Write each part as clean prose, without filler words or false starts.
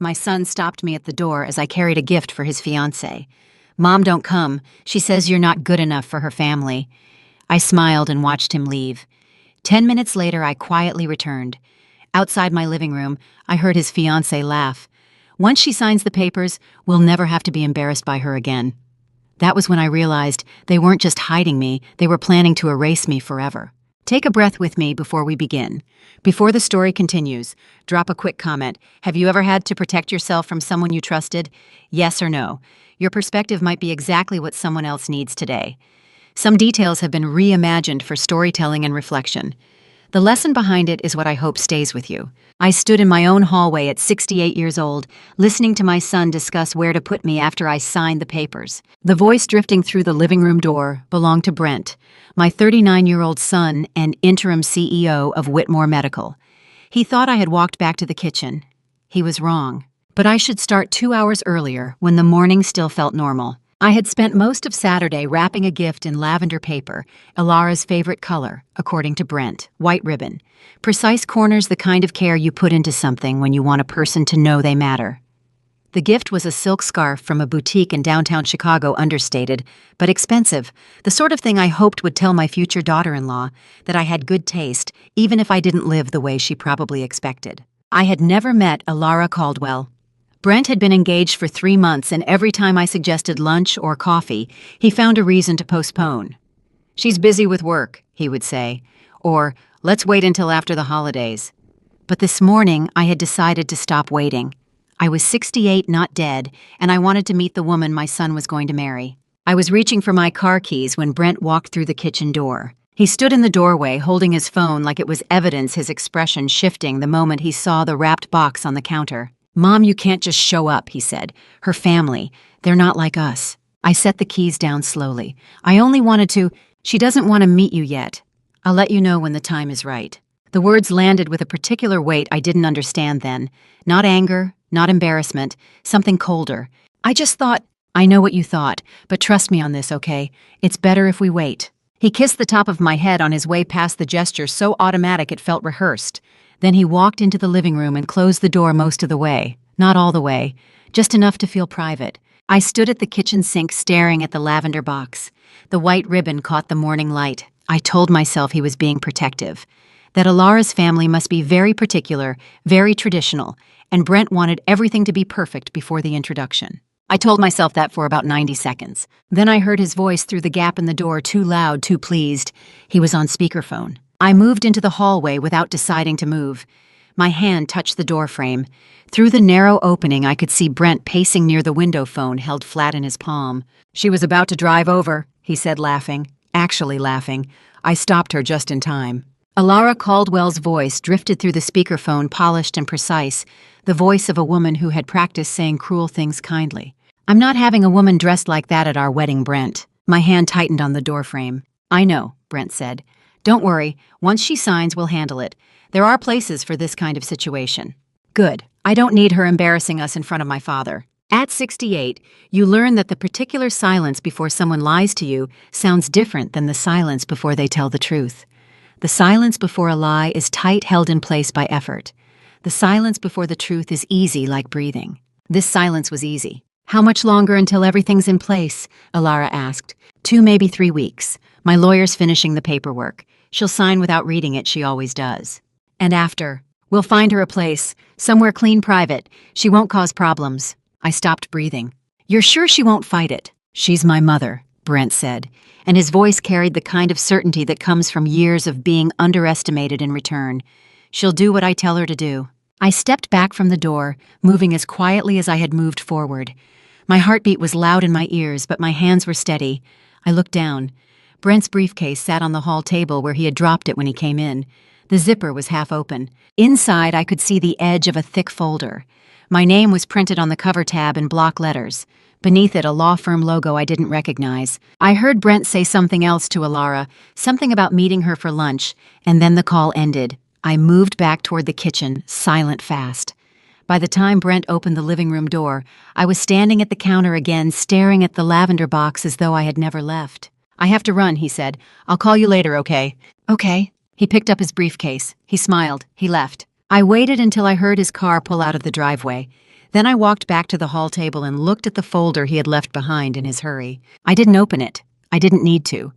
My son stopped me at the door as I carried a gift for his fiancée. "Mom, don't come. She says you're not good enough for her family." I smiled and watched him leave. 10 minutes later, I quietly returned. Outside my living room, I heard his fiancée laugh. "Once she signs the papers, we'll never have to be embarrassed by her again." That was when I realized they weren't just hiding me, they were planning to erase me forever. Take a breath with me before we begin. Before the story continues, drop a quick comment. Have you ever had to protect yourself from someone you trusted? Yes or no? Your perspective might be exactly what someone else needs today. Some details have been reimagined for storytelling and reflection. The lesson behind it is what I hope stays with you. I stood in my own hallway at 68 years old, listening to my son discuss where to put me after I signed the papers. The voice drifting through the living room door belonged to Brent, my 39-year-old son and interim CEO of Whitmore Medical. He thought I had walked back to the kitchen. He was wrong. But I should start 2 hours earlier, when the morning still felt normal. I had spent most of Saturday wrapping a gift in lavender paper, Ilara's favorite color, according to Brent, white ribbon. Precise corners, the kind of care you put into something when you want a person to know they matter. The gift was a silk scarf from a boutique in downtown Chicago, understated, but expensive, the sort of thing I hoped would tell my future daughter-in-law that I had good taste, even if I didn't live the way she probably expected. I had never met Ilara Caldwell. Brent had been engaged for 3 months, and every time I suggested lunch or coffee, he found a reason to postpone. "She's busy with work," he would say, or "let's wait until after the holidays." But this morning, I had decided to stop waiting. I was 68, not dead, and I wanted to meet the woman my son was going to marry. I was reaching for my car keys when Brent walked through the kitchen door. He stood in the doorway, holding his phone like it was evidence, his expression shifting the moment he saw the wrapped box on the counter. "Mom, you can't just show up," he said. "Her family, they're not like us." I set the keys down slowly. "I only wanted to—" "She doesn't want to meet you yet. I'll let you know when the time is right." The words landed with a particular weight I didn't understand then. Not anger, not embarrassment, something colder. "I just thought—" "I know what you thought, but trust me on this, okay? It's better if we wait." He kissed the top of my head on his way past, the gesture so automatic it felt rehearsed. Then he walked into the living room and closed the door most of the way. Not all the way, just enough to feel private. I stood at the kitchen sink staring at the lavender box. The white ribbon caught the morning light. I told myself he was being protective. That Ilara's family must be very particular, very traditional, and Brent wanted everything to be perfect before the introduction. I told myself that for about 90 seconds. Then I heard his voice through the gap in the door, too loud, too pleased. He was on speakerphone. I moved into the hallway without deciding to move. My hand touched the doorframe. Through the narrow opening, I could see Brent pacing near the window phone held flat in his palm. "She was about to drive over," he said, laughing. Actually laughing. I stopped her just in time. Ilara Caldwell's voice drifted through the speakerphone, polished and precise, the voice of a woman who had practiced saying cruel things kindly. "I'm not having a woman dressed like that at our wedding, Brent." My hand tightened on the doorframe. "I know," Brent said. "Don't worry, once she signs, we'll handle it. There are places for this kind of situation." "Good. I don't need her embarrassing us in front of my father." At 68, you learn that the particular silence before someone lies to you sounds different than the silence before they tell the truth. The silence before a lie is tight, held in place by effort. The silence before the truth is easy, like breathing. This silence was easy. "How much longer until everything's in place?" Ilara asked. 2, maybe 3 weeks. My lawyer's finishing the paperwork. She'll sign without reading it, she always does. "And after? We'll find her a place, somewhere clean, private. She won't cause problems." I stopped breathing. "You're sure she won't fight it?" "She's my mother," Brent said, and his voice carried the kind of certainty that comes from years of being underestimated in return. "She'll do what I tell her to do." I stepped back from the door, moving as quietly as I had moved forward. My heartbeat was loud in my ears, but my hands were steady. I looked down. Brent's briefcase sat on the hall table where he had dropped it when he came in. The zipper was half open. Inside, I could see the edge of a thick folder. My name was printed on the cover tab in block letters. Beneath it, a law firm logo I didn't recognize. I heard Brent say something else to Ilara, something about meeting her for lunch, and then the call ended. I moved back toward the kitchen, silent fast. By the time Brent opened the living room door, I was standing at the counter again, staring at the lavender box as though I had never left. "I have to run," he said. "I'll call you later, okay?" "Okay." He picked up his briefcase. He smiled. He left. I waited until I heard his car pull out of the driveway. Then I walked back to the hall table and looked at the folder he had left behind in his hurry. I didn't open it. I didn't need to.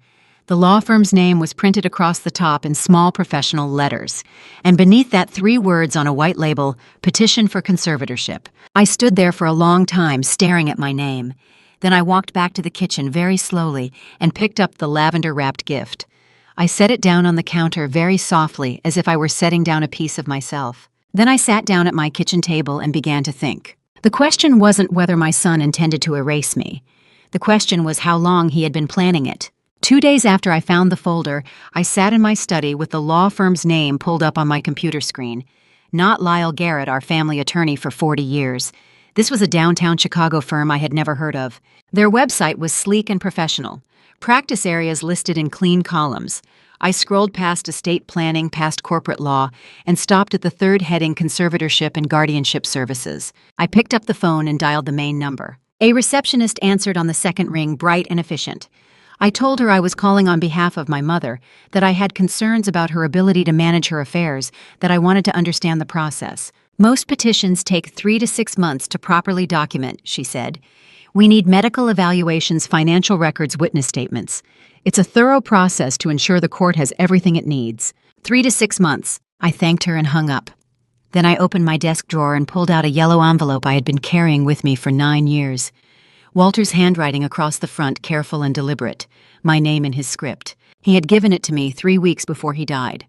The law firm's name was printed across the top in small professional letters, and beneath that 3 words on a white label, "Petition for Conservatorship." I stood there for a long time staring at my name. Then I walked back to the kitchen very slowly and picked up the lavender-wrapped gift. I set it down on the counter very softly, as if I were setting down a piece of myself. Then I sat down at my kitchen table and began to think. The question wasn't whether my son intended to erase me. The question was how long he had been planning it. 2 days after I found the folder, I sat in my study with the law firm's name pulled up on my computer screen. Not Lyle Garrett, our family attorney for 40 years. This was a downtown Chicago firm I had never heard of. Their website was sleek and professional. Practice areas listed in clean columns. I scrolled past estate planning, past corporate law, and stopped at the third heading, Conservatorship and Guardianship Services. I picked up the phone and dialed the main number. A receptionist answered on the second ring, bright and efficient. I told her I was calling on behalf of my mother, that I had concerns about her ability to manage her affairs, that I wanted to understand the process. Most petitions take 3 to 6 months to properly document, she said. We need medical evaluations, financial records, witness statements. It's a thorough process to ensure the court has everything it needs. 3 to 6 months. I thanked her and hung up. Then I opened my desk drawer and pulled out a yellow envelope I had been carrying with me for 9 years. Walter's handwriting across the front, careful and deliberate, my name in his script. He had given it to me 3 weeks before he died.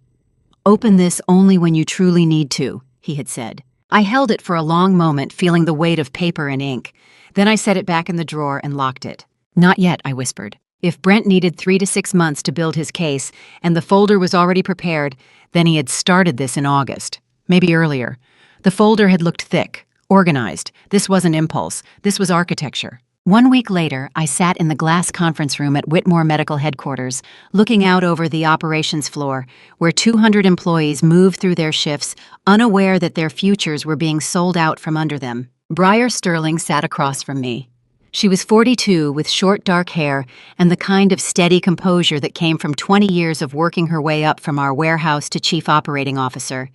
Open this only when you truly need to, he had said. I held it for a long moment, feeling the weight of paper and ink. Then I set it back in the drawer and locked it. Not yet, I whispered. If Brent needed 3 to 6 months to build his case, and the folder was already prepared, then he had started this in August. Maybe earlier. The folder had looked thick, organized. This wasn't impulse. This was architecture. 1 week later, I sat in the glass conference room at Whitmore Medical Headquarters, looking out over the operations floor, where 200 employees moved through their shifts, unaware that their futures were being sold out from under them. Briar Sterling sat across from me. She was 42, with short dark hair and the kind of steady composure that came from 20 years of working her way up from our warehouse to chief operating officer.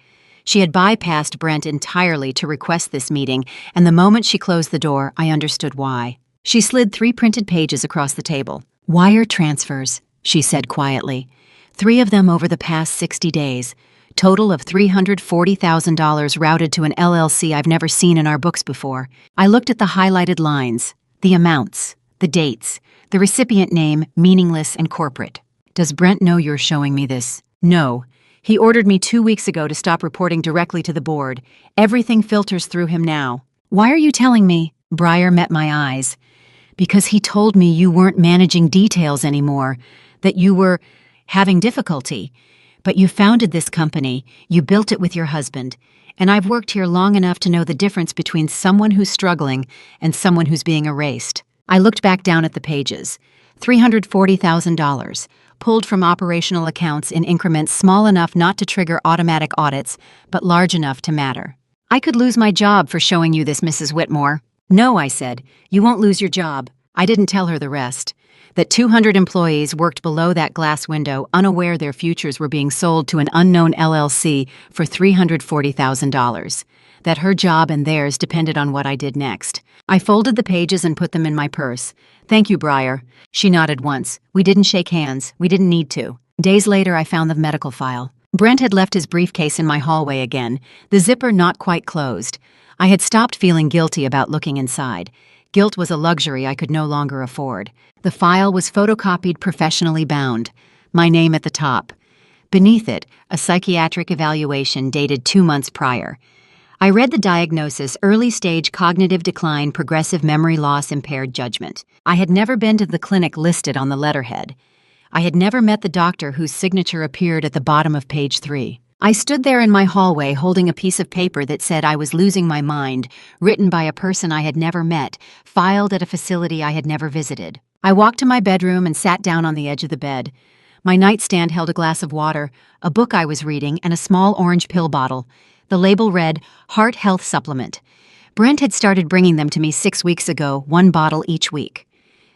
She had bypassed Brent entirely to request this meeting, and the moment she closed the door, I understood why. She slid 3 printed pages across the table. Wire transfers, she said quietly. 3 of them over the past 60 days. Total of $340,000 routed to an LLC I've never seen in our books before. I looked at the highlighted lines, the amounts, the dates, the recipient name, meaningless and corporate. Does Brent know you're showing me this? No. He ordered me 2 weeks ago to stop reporting directly to the board. Everything filters through him now. Why are you telling me? Briar met my eyes. Because he told me you weren't managing details anymore, that you were having difficulty. But you founded this company, you built it with your husband, and I've worked here long enough to know the difference between someone who's struggling and someone who's being erased. I looked back down at the pages. $340,000, pulled from operational accounts in increments small enough not to trigger automatic audits, but large enough to matter. I could lose my job for showing you this, Mrs. Whitmore. No, I said, you won't lose your job. I didn't tell her the rest. That 200 employees worked below that glass window, unaware their futures were being sold to an unknown LLC for $340,000. That her job and theirs depended on what I did next. I folded the pages and put them in my purse. Thank you, Briar. She nodded once. We didn't shake hands. We didn't need to. Days later, I found the medical file. Brent had left his briefcase in my hallway again, the zipper not quite closed. I had stopped feeling guilty about looking inside. Guilt was a luxury I could no longer afford. The file was photocopied, professionally bound. My name at the top. Beneath it, a psychiatric evaluation dated 2 months prior. I read the diagnosis: early-stage cognitive decline, progressive memory loss, impaired judgment. I had never been to the clinic listed on the letterhead. I had never met the doctor whose signature appeared at the bottom of page 3. I stood there in my hallway holding a piece of paper that said I was losing my mind, written by a person I had never met, filed at a facility I had never visited. I walked to my bedroom and sat down on the edge of the bed. My nightstand held a glass of water, a book I was reading, and a small orange pill bottle. The label read, Heart Health Supplement. Brent had started bringing them to me 6 weeks ago, 1 bottle each week.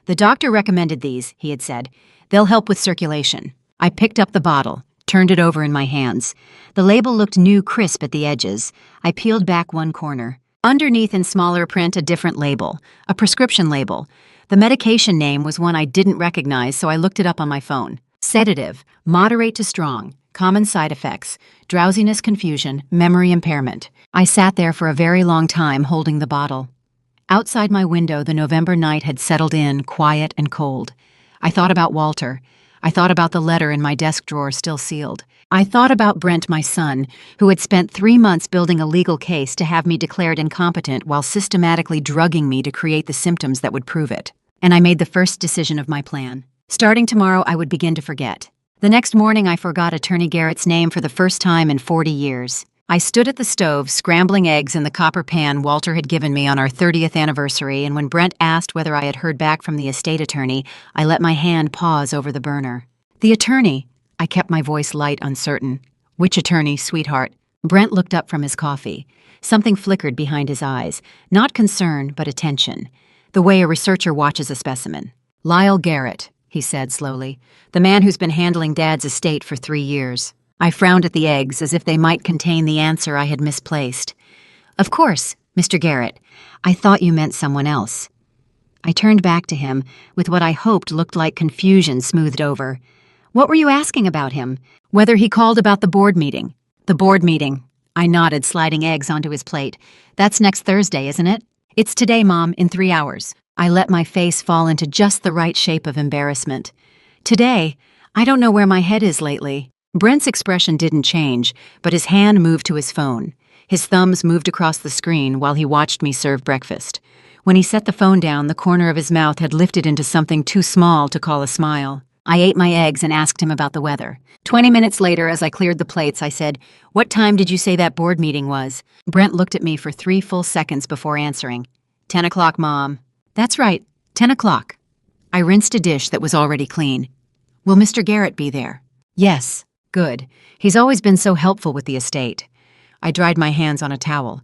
The doctor recommended these, he had said. They'll help with circulation. I picked up the bottle, turned it over in my hands. The label looked new, crisp at the edges. I peeled back one corner. Underneath in smaller print, a different label, a prescription label. The medication name was one I didn't recognize, so I looked it up on my phone. Sedative, moderate to strong, common side effects, drowsiness, confusion, memory impairment. I sat there for a very long time holding the bottle. Outside my window, the November night had settled in, quiet and cold. I thought about Walter. I thought about the letter in my desk drawer still sealed. I thought about Brent, my son, who had spent 3 months building a legal case to have me declared incompetent while systematically drugging me to create the symptoms that would prove it. And I made the first decision of my plan. Starting tomorrow, I would begin to forget. The next morning, I forgot Attorney Garrett's name for the first time in 40 years. I stood at the stove, scrambling eggs in the copper pan Walter had given me on our 30th anniversary, and when Brent asked whether I had heard back from the estate attorney, I let my hand pause over the burner. The attorney. I kept my voice light, uncertain. Which attorney, sweetheart? Brent looked up from his coffee. Something flickered behind his eyes. Not concern, but attention. The way a researcher watches a specimen. Lyle Garrett, he said slowly. The man who's been handling Dad's estate for 3 years. I frowned at the eggs as if they might contain the answer I had misplaced. Of course, Mr. Garrett. I thought you meant someone else. I turned back to him with what I hoped looked like confusion smoothed over. What were you asking about him? Whether he called about the board meeting. The board meeting. I nodded, sliding eggs onto his plate. That's next Thursday, isn't it? It's today, Mom, in 3 hours. I let my face fall into just the right shape of embarrassment. Today? I don't know where my head is lately. Brent's expression didn't change, but his hand moved to his phone. His thumbs moved across the screen while he watched me serve breakfast. When he set the phone down, the corner of his mouth had lifted into something too small to call a smile. I ate my eggs and asked him about the weather. 20 minutes later, as I cleared the plates, I said, "What time did you say that board meeting was?" Brent looked at me for 3 full seconds before answering. 10 o'clock, Mom. That's right, 10 o'clock. I rinsed a dish that was already clean. Will Mr. Garrett be there? Yes. Good. He's always been so helpful with the estate. I dried my hands on a towel.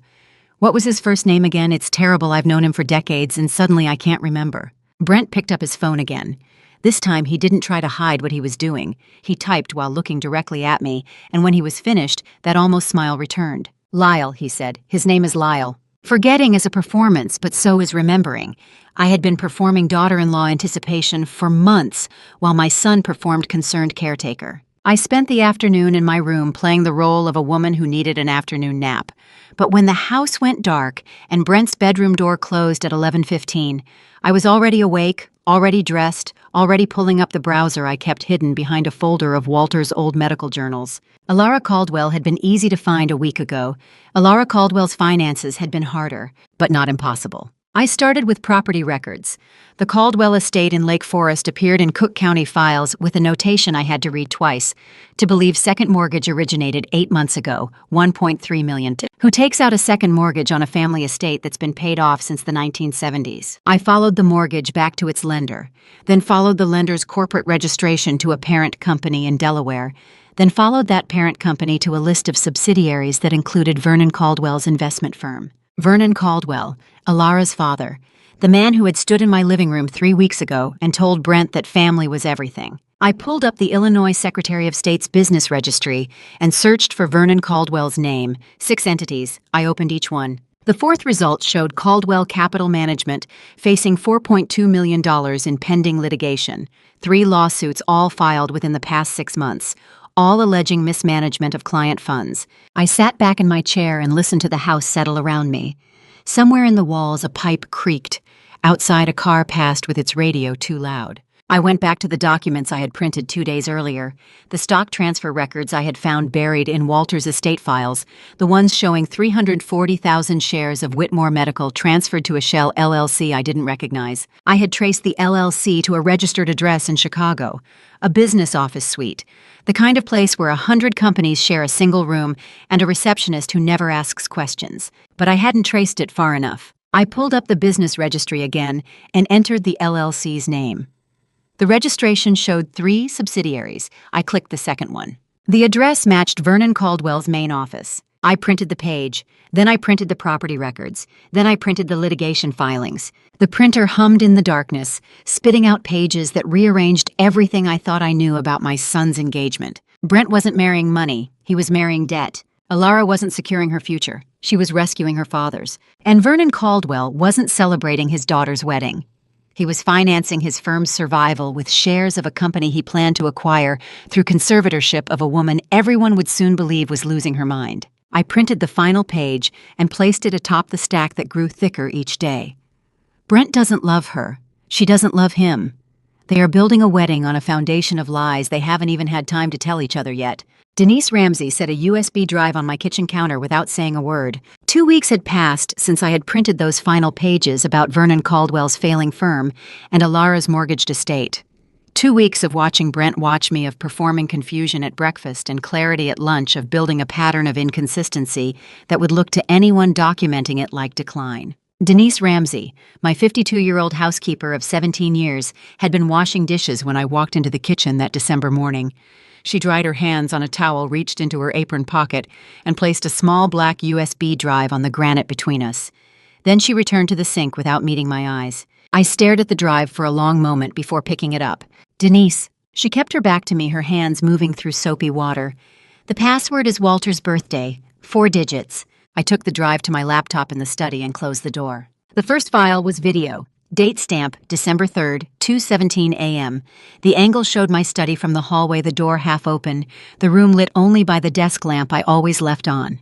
What was his first name again? It's terrible. I've known him for decades, and suddenly I can't remember. Brent picked up his phone again. This time he didn't try to hide what he was doing. He typed while looking directly at me, and when he was finished, that almost smile returned. Lyle, he said. His name is Lyle. Forgetting is a performance, but so is remembering. I had been performing daughter-in-law anticipation for months, while my son performed concerned caretaker. I spent the afternoon in my room playing the role of a woman who needed an afternoon nap. But when the house went dark and Brent's bedroom door closed at 11:15, I was already awake, already dressed, already pulling up the browser I kept hidden behind a folder of Walter's old medical journals. Alara Caldwell had been easy to find a week ago. Alara Caldwell's finances had been harder, but not impossible. I started with property records. The Caldwell estate in Lake Forest appeared in Cook County files with a notation I had to read twice to believe second mortgage originated 8 months ago, $1.3 million. Who takes out a second mortgage on a family estate that's been paid off since the 1970s? I followed the mortgage back to its lender, then followed the lender's corporate registration to a parent company in Delaware, then followed that parent company to a list of subsidiaries that included Vernon Caldwell's investment firm. Vernon Caldwell, Alara's father, the man who had stood in my living room 3 weeks ago and told Brent that family was everything. I pulled up the Illinois Secretary of State's business registry and searched for Vernon Caldwell's name. 6 entities. I opened each one. The fourth result showed Caldwell Capital Management facing $4.2 million in pending litigation. 3 lawsuits, all filed within the past 6 months, all alleging mismanagement of client funds. I sat back in my chair and listened to the house settle around me. Somewhere in the walls, a pipe creaked. Outside, a car passed with its radio too loud. I went back to the documents I had printed 2 days earlier, the stock transfer records I had found buried in Walter's estate files, the ones showing 340,000 shares of Whitmore Medical transferred to a Shell LLC I didn't recognize. I had traced the LLC to a registered address in Chicago, a business office suite, the kind of place where 100 companies share a single room and a receptionist who never asks questions. But I hadn't traced it far enough. I pulled up the business registry again and entered the LLC's name. The registration showed 3 subsidiaries. I clicked the second one. The address matched Vernon Caldwell's main office. I printed the page. Then I printed the property records. Then I printed the litigation filings. The printer hummed in the darkness, spitting out pages that rearranged everything I thought I knew about my son's engagement. Brent wasn't marrying money. He was marrying debt. Alara wasn't securing her future. She was rescuing her father's. And Vernon Caldwell wasn't celebrating his daughter's wedding. He was financing his firm's survival with shares of a company he planned to acquire through conservatorship of a woman everyone would soon believe was losing her mind. I printed the final page and placed it atop the stack that grew thicker each day. Brent doesn't love her. She doesn't love him. They are building a wedding on a foundation of lies they haven't even had time to tell each other yet. Denise Ramsey set a USB drive on my kitchen counter without saying a word. 2 weeks had passed since I had printed those final pages about Vernon Caldwell's failing firm and Alara's mortgaged estate. 2 weeks of watching Brent watch me, of performing confusion at breakfast and clarity at lunch, of building a pattern of inconsistency that would look to anyone documenting it like decline. Denise Ramsey, my 52-year-old housekeeper of 17 years, had been washing dishes when I walked into the kitchen that December morning. She dried her hands on a towel, reached into her apron pocket, and placed a small black USB drive on the granite between us. Then she returned to the sink without meeting my eyes. I stared at the drive for a long moment before picking it up. Denise. She kept her back to me, her hands moving through soapy water. The password is Walter's birthday, 4 digits. I took the drive to my laptop in the study and closed the door. The first file was video. Date stamp, December 3rd, 2:17 a.m. The angle showed my study from the hallway, the door half open, the room lit only by the desk lamp I always left on.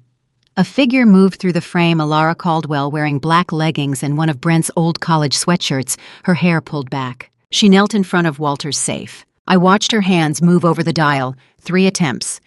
A figure moved through the frame, Alara Caldwell wearing black leggings and one of Brent's old college sweatshirts, her hair pulled back. She knelt in front of Walter's safe. I watched her hands move over the dial, 3 attempts.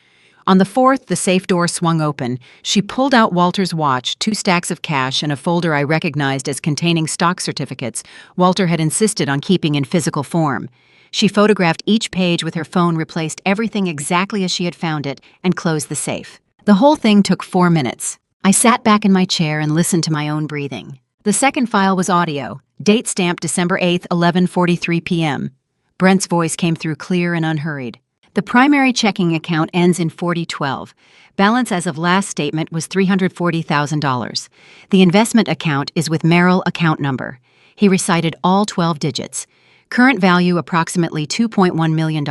On the 4th, the safe door swung open. She pulled out Walter's watch, 2 stacks of cash, and a folder I recognized as containing stock certificates Walter had insisted on keeping in physical form. She photographed each page with her phone, replaced everything exactly as she had found it, and closed the safe. The whole thing took 4 minutes. I sat back in my chair and listened to my own breathing. The second file was audio. Date stamp, December 8th, 11:43 p.m. Brent's voice came through clear and unhurried. The primary checking account ends in 4012. Balance as of last statement was $340,000. The investment account is with Merrill account number. He recited all 12 digits. Current value approximately $2.1 million,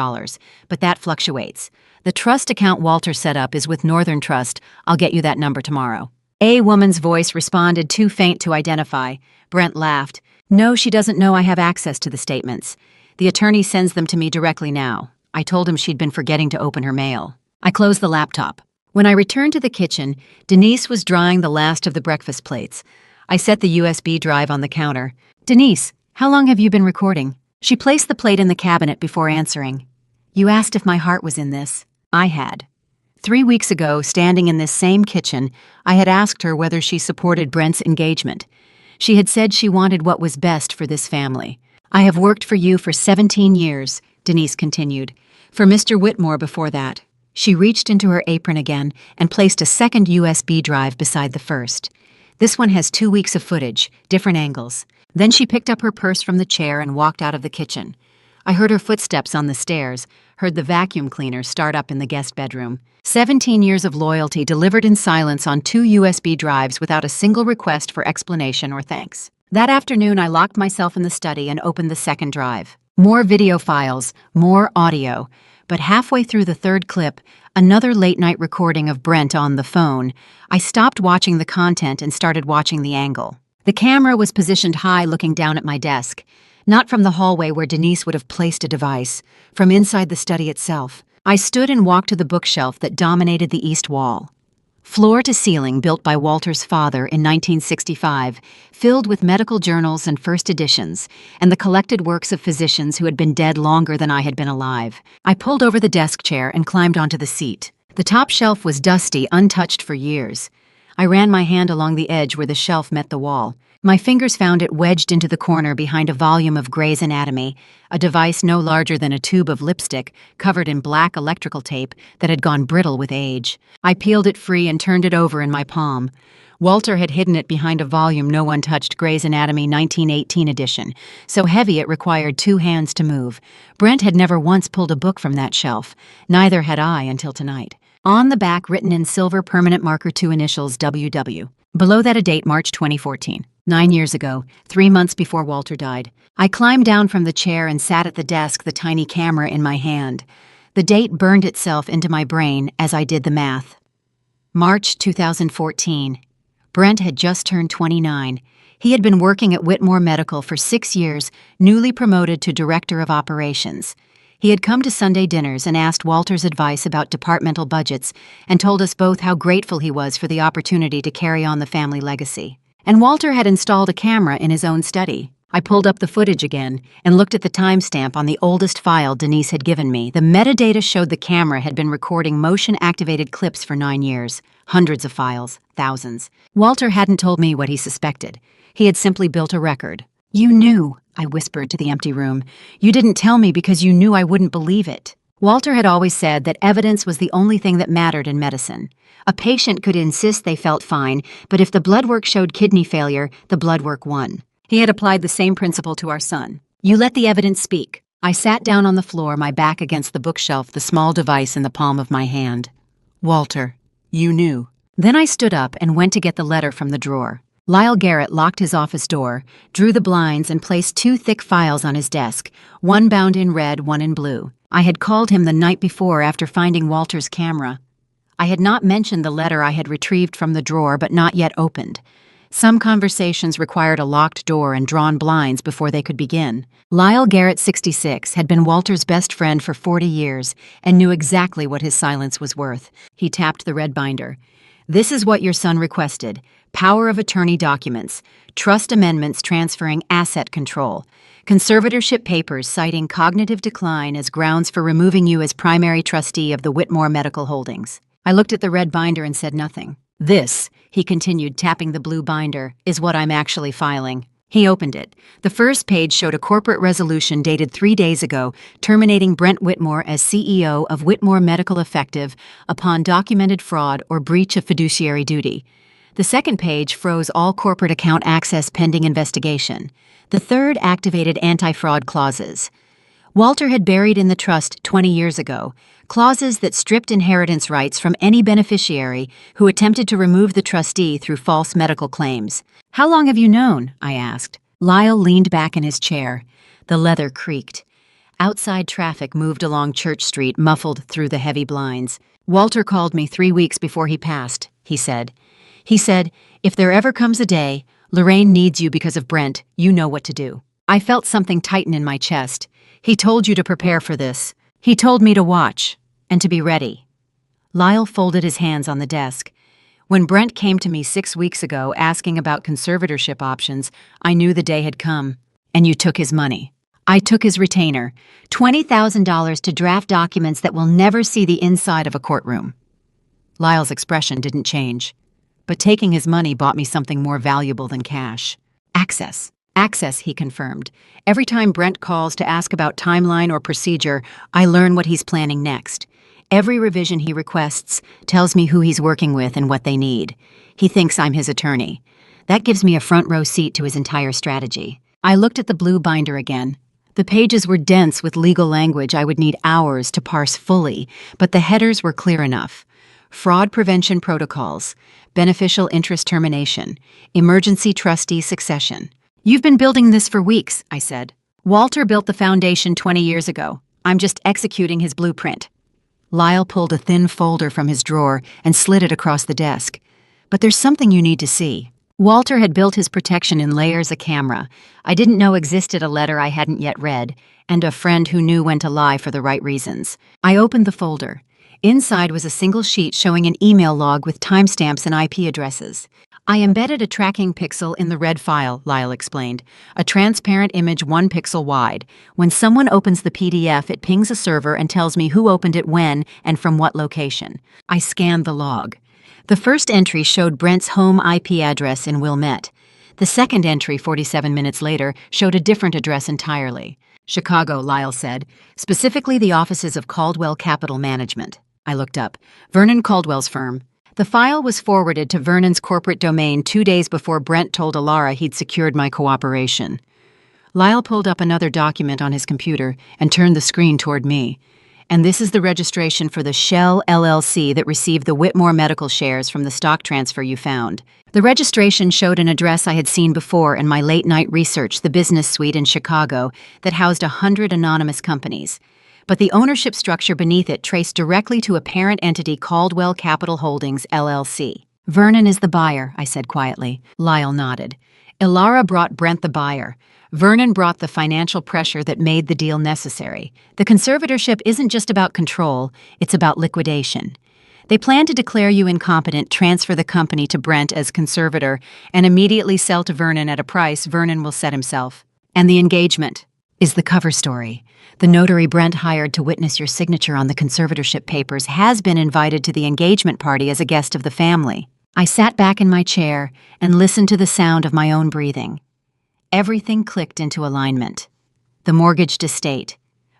but that fluctuates. The trust account Walter set up is with Northern Trust. I'll get you that number tomorrow. A woman's voice responded, too faint to identify. Brent laughed. No, she doesn't know I have access to the statements. The attorney sends them to me directly now. I told him she'd been forgetting to open her mail. I closed the laptop. When I returned to the kitchen, Denise was drying the last of the breakfast plates. I set the USB drive on the counter. Denise, how long have you been recording? She placed the plate in the cabinet before answering. You asked if my heart was in this. I had. 3 weeks ago, standing in this same kitchen, I had asked her whether she supported Brent's engagement. She had said she wanted what was best for this family. I have worked for you for 17 years, Denise continued. For Mr. Whitmore before that. She reached into her apron again and placed a second USB drive beside the first. This one has 2 weeks of footage, different angles. Then she picked up her purse from the chair and walked out of the kitchen. I heard her footsteps on the stairs, heard the vacuum cleaner start up in the guest bedroom. 17 years of loyalty delivered in silence on 2 USB drives without a single request for explanation or thanks. That afternoon, I locked myself in the study and opened the second drive. More video files, more audio. But halfway through the third clip, another late-night recording of Brent on the phone, I stopped watching the content and started watching the angle. The camera was positioned high, looking down at my desk. Not from the hallway where Denise would have placed a device, from inside the study itself. I stood and walked to the bookshelf that dominated the east wall. Floor to ceiling, built by Walter's father in 1965, filled with medical journals and first editions, and the collected works of physicians who had been dead longer than I had been alive. I pulled over the desk chair and climbed onto the seat. The top shelf was dusty, untouched for years. I ran my hand along the edge where the shelf met the wall. My fingers found it wedged into the corner behind a volume of Gray's Anatomy, a device no larger than a tube of lipstick covered in black electrical tape that had gone brittle with age. I peeled it free and turned it over in my palm. Walter had hidden it behind a volume no one touched, Gray's Anatomy 1918 edition, so heavy it required 2 hands to move. Brent had never once pulled a book from that shelf. Neither had I until tonight. On the back, written in silver permanent marker, 2 initials, WW. Below that, a date, March 2014. 9 years ago, 3 months before Walter died. I climbed down from the chair and sat at the desk, the tiny camera in my hand. The date burned itself into my brain as I did the math. March 2014. Brent had just turned 29. He had been working at Whitmore Medical for 6 years, newly promoted to Director of Operations. He had come to Sunday dinners and asked Walter's advice about departmental budgets and told us both how grateful he was for the opportunity to carry on the family legacy. And Walter had installed a camera in his own study. I pulled up the footage again and looked at the timestamp on the oldest file Denise had given me. The metadata showed the camera had been recording motion-activated clips for 9 years. Hundreds of files, thousands. Walter hadn't told me what he suspected. He had simply built a record. "You knew," I whispered to the empty room. "You didn't tell me because you knew I wouldn't believe it." Walter had always said that evidence was the only thing that mattered in medicine. A patient could insist they felt fine, but if the blood work showed kidney failure, the blood work won. He had applied the same principle to our son. "You let the evidence speak." I sat down on the floor, my back against the bookshelf, the small device in the palm of my hand. "Walter, you knew." Then I stood up and went to get the letter from the drawer. Lyle Garrett locked his office door, drew the blinds, and placed 2 thick files on his desk, one bound in red, one in blue. I had called him the night before after finding Walter's camera. I had not mentioned the letter I had retrieved from the drawer but not yet opened. Some conversations required a locked door and drawn blinds before they could begin. Lyle Garrett, 66, had been Walter's best friend for 40 years and knew exactly what his silence was worth. He tapped the red binder. "This is what your son requested. Power of attorney documents, trust amendments transferring asset control, conservatorship papers citing cognitive decline as grounds for removing you as primary trustee of the Whitmore Medical Holdings." I looked at the red binder and said nothing. "This," he continued, tapping the blue binder, "is what I'm actually filing." He opened it. The first page showed a corporate resolution dated 3 days ago, terminating Brent Whitmore as CEO of Whitmore Medical effective upon documented fraud or breach of fiduciary duty. The second page froze all corporate account access pending investigation. The third activated anti-fraud clauses. Walter had buried in the trust 20 years ago clauses that stripped inheritance rights from any beneficiary who attempted to remove the trustee through false medical claims. "How long have you known?" I asked. Lyle leaned back in his chair. The leather creaked. Outside traffic moved along Church Street, muffled through the heavy blinds. "Walter called me 3 weeks before he passed," he said. "He said, if there ever comes a day Lorraine needs you because of Brent, you know what to do." I felt something tighten in my chest. "He told you to prepare for this. He told me to watch and to be ready." Lyle folded his hands on the desk. "When Brent came to me 6 weeks ago asking about conservatorship options, I knew the day had come. And you took his money." "I took his retainer, $20,000 to draft documents that will never see the inside of a courtroom." Lyle's expression didn't change. "But taking his money bought me something more valuable than cash. Access." "Access," he confirmed. "Every time Brent calls to ask about timeline or procedure, I learn what he's planning next. Every revision he requests tells me who he's working with and what they need. He thinks I'm his attorney. That gives me a front-row seat to his entire strategy." I looked at the blue binder again. The pages were dense with legal language I would need hours to parse fully, but the headers were clear enough. Fraud prevention protocols, beneficial interest termination, emergency trustee succession. "You've been building this for weeks," I said. "Walter built the foundation 20 years ago. I'm just executing his blueprint." Lyle pulled a thin folder from his drawer and slid it across the desk. "But there's something you need to see." Walter had built his protection in layers: a camera I didn't know existed, a letter I hadn't yet read, and a friend who knew when to lie for the right reasons. I opened the folder. Inside was a single sheet showing an email log with timestamps and IP addresses. "I embedded a tracking pixel in the red file," Lyle explained. "A transparent image 1 pixel wide. When someone opens the PDF, it pings a server and tells me who opened it when and from what location." I scanned the log. The first entry showed Brent's home IP address in Wilmette. The second entry, 47 minutes later, showed a different address entirely. "Chicago," Lyle said, "specifically the offices of Caldwell Capital Management." I looked up. "Vernon Caldwell's firm." The file was forwarded to Vernon's corporate domain 2 days before Brent told Alara he'd secured my cooperation. Lyle pulled up another document on his computer and turned the screen toward me. "And this is the registration for the Shell LLC that received the Whitmore Medical shares from the stock transfer you found." The registration showed an address I had seen before in my late-night research, the business suite in Chicago that housed 100 anonymous companies. but the ownership structure beneath it traced directly to a parent entity, Caldwell Capital Holdings, LLC. "Vernon is the buyer," I said quietly. Lyle nodded. "Ilara brought Brent the buyer. Vernon brought the financial pressure that made the deal necessary. The conservatorship isn't just about control, it's about liquidation. They plan to declare you incompetent, transfer the company to Brent as conservator, and immediately sell to Vernon at a price Vernon will set himself. And the engagement is the cover story. The notary Brent hired to witness your signature on the conservatorship papers has been invited to the engagement party as a guest of the family." I sat back in my chair and listened to the sound of my own breathing. Everything clicked into alignment. The mortgaged estate,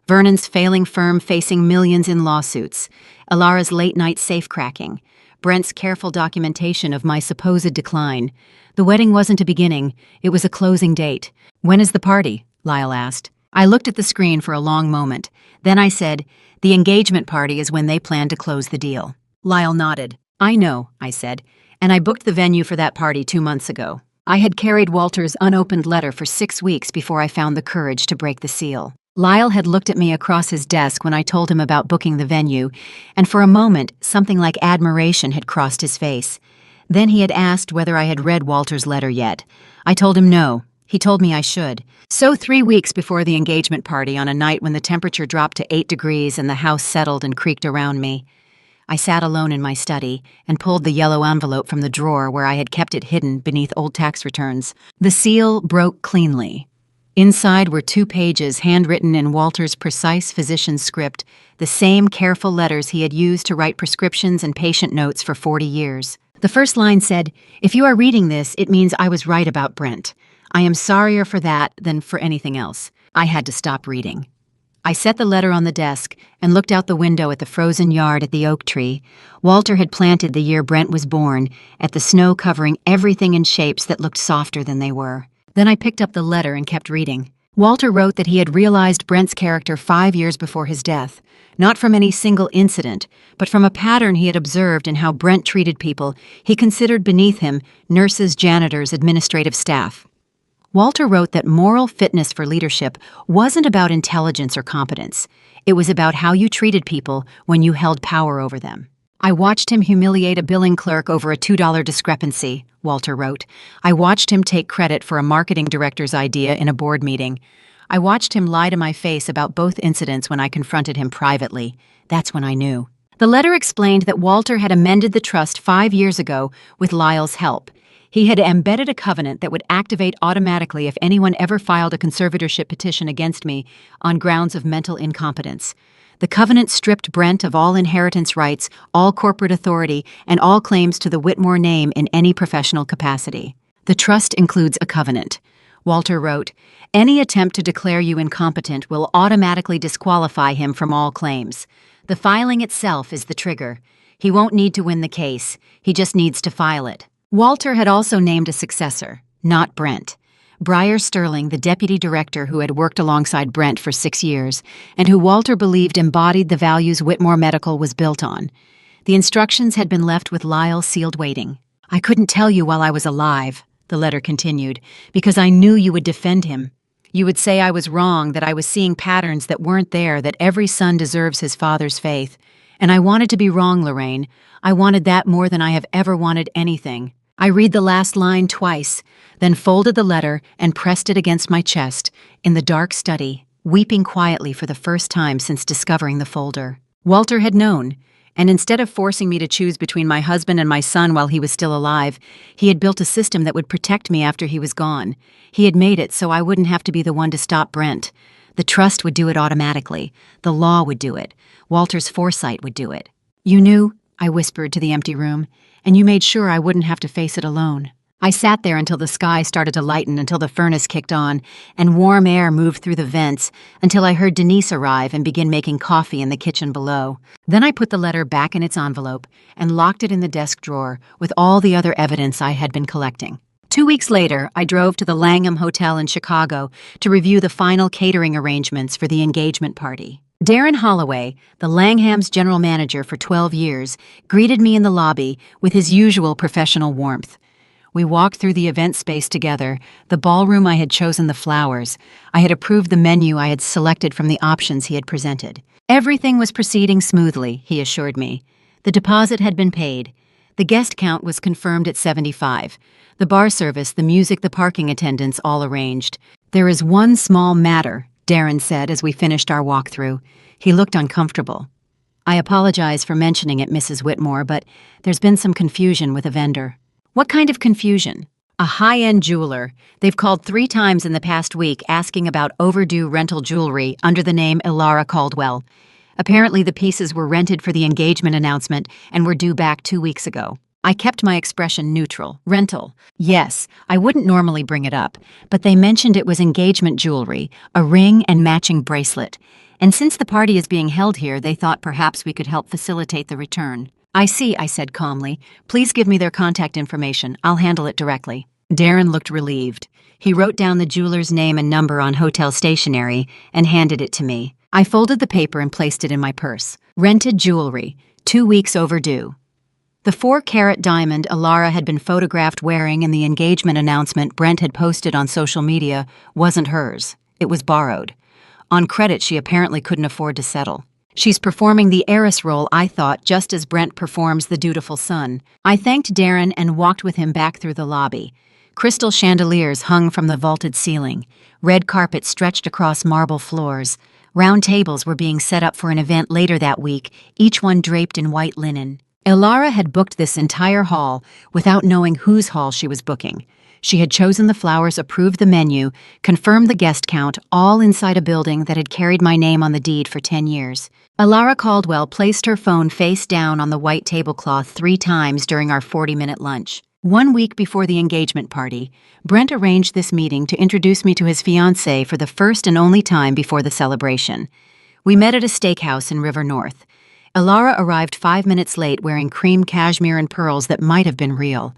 Vernon's failing firm facing millions in lawsuits, Ilara's late-night safe-cracking, Brent's careful documentation of my supposed decline. The wedding wasn't a beginning, it was a closing date. "When is the party?" Lyle asked. I looked at the screen for a long moment. Then I said, "The engagement party is when they plan to close the deal." Lyle nodded. "I know," I said, "and I booked the venue for that party 2 months ago." I had carried Walter's unopened letter for 6 weeks before I found the courage to break the seal. Lyle had looked at me across his desk when I told him about booking the venue, and for a moment, something like admiration had crossed his face. Then he had asked whether I had read Walter's letter yet. I told him no. He told me I should. So 3 weeks before the engagement party, on a night when the temperature dropped to 8 degrees and the house settled and creaked around me, I sat alone in my study and pulled the yellow envelope from the drawer where I had kept it hidden beneath old tax returns. The seal broke cleanly. Inside were 2 pages handwritten in Walter's precise physician's script, the same careful letters he had used to write prescriptions and patient notes for 40 years. The first line said, "If you are reading this, it means I was right about Brent. I am sorrier for that than for anything else." I had to stop reading. I set the letter on the desk and looked out the window at the frozen yard at the oak tree Walter had planted the year Brent was born, at the snow covering everything in shapes that looked softer than they were. Then I picked up the letter and kept reading. Walter wrote that he had realized Brent's character 5 years before his death, not from any single incident, but from a pattern he had observed in how Brent treated people he considered beneath him, nurses, janitors, administrative staff. Walter wrote that moral fitness for leadership wasn't about intelligence or competence. It was about how you treated people when you held power over them. "I watched him humiliate a billing clerk over a $2 discrepancy," Walter wrote. "I watched him take credit for a marketing director's idea in a board meeting. I watched him lie to my face about both incidents when I confronted him privately. That's when I knew." The letter explained that Walter had amended the trust 5 years ago with Lyle's help. He had embedded a covenant that would activate automatically if anyone ever filed a conservatorship petition against me on grounds of mental incompetence. The covenant stripped Brent of all inheritance rights, all corporate authority, and all claims to the Whitmore name in any professional capacity. "The trust includes a covenant," Walter wrote. "Any attempt to declare you incompetent will automatically disqualify him from all claims. The filing itself is the trigger. He won't need to win the case. He just needs to file it." Walter had also named a successor, not Brent. Briar Sterling, the deputy director who had worked alongside Brent for 6 years, and who Walter believed embodied the values Whitmore Medical was built on. The instructions had been left with Lyle sealed waiting. "I couldn't tell you while I was alive," the letter continued, "because I knew you would defend him. You would say I was wrong, that I was seeing patterns that weren't there, that every son deserves his father's faith. And I wanted to be wrong, Lorraine. I wanted that more than I have ever wanted anything." I read the last line twice, then folded the letter and pressed it against my chest, in the dark study, weeping quietly for the first time since discovering the folder. Walter had known, and instead of forcing me to choose between my husband and my son while he was still alive, he had built a system that would protect me after he was gone. He had made it so I wouldn't have to be the one to stop Brent. The trust would do it automatically. The law would do it. Walter's foresight would do it. "You knew?" I whispered to the empty room. "And you made sure I wouldn't have to face it alone." I sat there until the sky started to lighten, until the furnace kicked on, and warm air moved through the vents, until I heard Denise arrive and begin making coffee in the kitchen below. Then I put the letter back in its envelope and locked it in the desk drawer with all the other evidence I had been collecting. 2 weeks later, I drove to the Langham Hotel in Chicago to review the final catering arrangements for the engagement party. Darren Holloway, the Langham's general manager for 12 years, greeted me in the lobby with his usual professional warmth. We walked through the event space together, the ballroom I had chosen the flowers. I had approved the menu I had selected from the options he had presented. Everything was proceeding smoothly, he assured me. The deposit had been paid. The guest count was confirmed at 75. The bar service, the music, the parking attendants, all arranged. There is one small matter, Darren said as we finished our walkthrough. He looked uncomfortable. I apologize for mentioning it, Mrs. Whitmore, but there's been some confusion with a vendor. What kind of confusion? A high-end jeweler. They've called 3 times in the past week asking about overdue rental jewelry under the name Ilara Caldwell. Apparently the pieces were rented for the engagement announcement and were due back 2 weeks ago. I kept my expression neutral. Rental. Yes, I wouldn't normally bring it up, but they mentioned it was engagement jewelry, a ring and matching bracelet. And since the party is being held here, they thought perhaps we could help facilitate the return. I see, I said calmly. Please give me their contact information. I'll handle it directly. Darren looked relieved. He wrote down the jeweler's name and number on hotel stationery and handed it to me. I folded the paper and placed it in my purse. Rented jewelry, 2 weeks overdue. The 4-carat diamond Ilara had been photographed wearing in the engagement announcement Brent had posted on social media wasn't hers. It was borrowed. On credit, she apparently couldn't afford to settle. She's performing the heiress role, I thought, just as Brent performs the dutiful son. I thanked Darren and walked with him back through the lobby. Crystal chandeliers hung from the vaulted ceiling. Red carpet stretched across marble floors. Round tables were being set up for an event later that week, each one draped in white linen. Ilara had booked this entire hall without knowing whose hall she was booking. She had chosen the flowers, approved the menu, confirmed the guest count, all inside a building that had carried my name on the deed for 10 years. Ilara Caldwell placed her phone face down on the white tablecloth 3 times during our 40-minute lunch. 1 week before the engagement party, Brent arranged this meeting to introduce me to his fiancée for the first and only time before the celebration. We met at a steakhouse in River North. Ilara arrived 5 minutes late wearing cream cashmere and pearls that might have been real.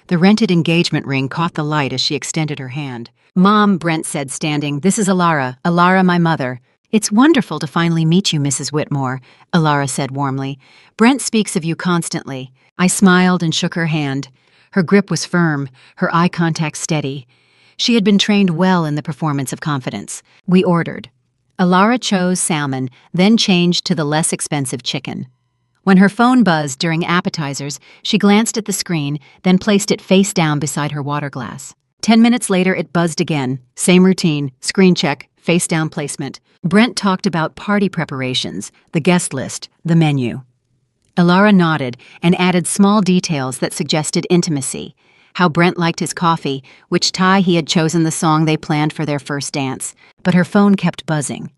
The rented engagement ring caught the light as she extended her hand. "Mom," Brent said, standing, "this is Ilara. Ilara, my mother." "It's wonderful to finally meet you, Mrs. Whitmore," Ilara said warmly. "Brent speaks of you constantly." I smiled and shook her hand. Her grip was firm, her eye contact steady. She had been trained well in the performance of confidence. We ordered. Ilara chose salmon, then changed to the less expensive chicken. When her phone buzzed during appetizers, she glanced at the screen, then placed it face down beside her water glass. 10 minutes later, it buzzed again. Same routine, screen check, face down placement. Brent talked about party preparations, the guest list, the menu. Ilara nodded and added small details that suggested intimacy. How Brent liked his coffee, which tie he had chosen the song they planned for their first dance. But her phone kept buzzing.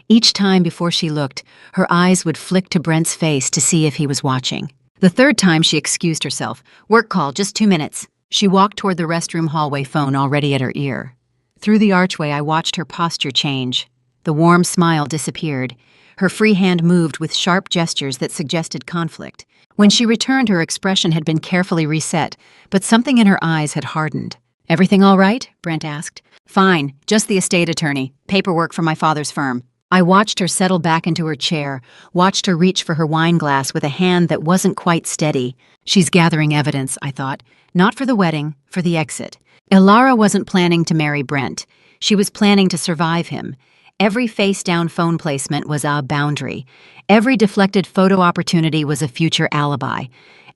Each time before she looked, her eyes would flick to Brent's face to see if he was watching. The 3rd time she excused herself. "Work call, just 2 minutes." She walked toward the restroom hallway, phone already at her ear. Through the archway, I watched her posture change. The warm smile disappeared. Her free hand moved with sharp gestures that suggested conflict. When she returned, her expression had been carefully reset, but something in her eyes had hardened. "Everything all right?" Brent asked. "Fine, just the estate attorney. Paperwork from my father's firm." I watched her settle back into her chair, watched her reach for her wine glass with a hand that wasn't quite steady. She's gathering evidence, I thought. Not for the wedding, for the exit. Ilara wasn't planning to marry Brent. She was planning to survive him. Every face-down phone placement was a boundary. Every deflected photo opportunity was a future alibi.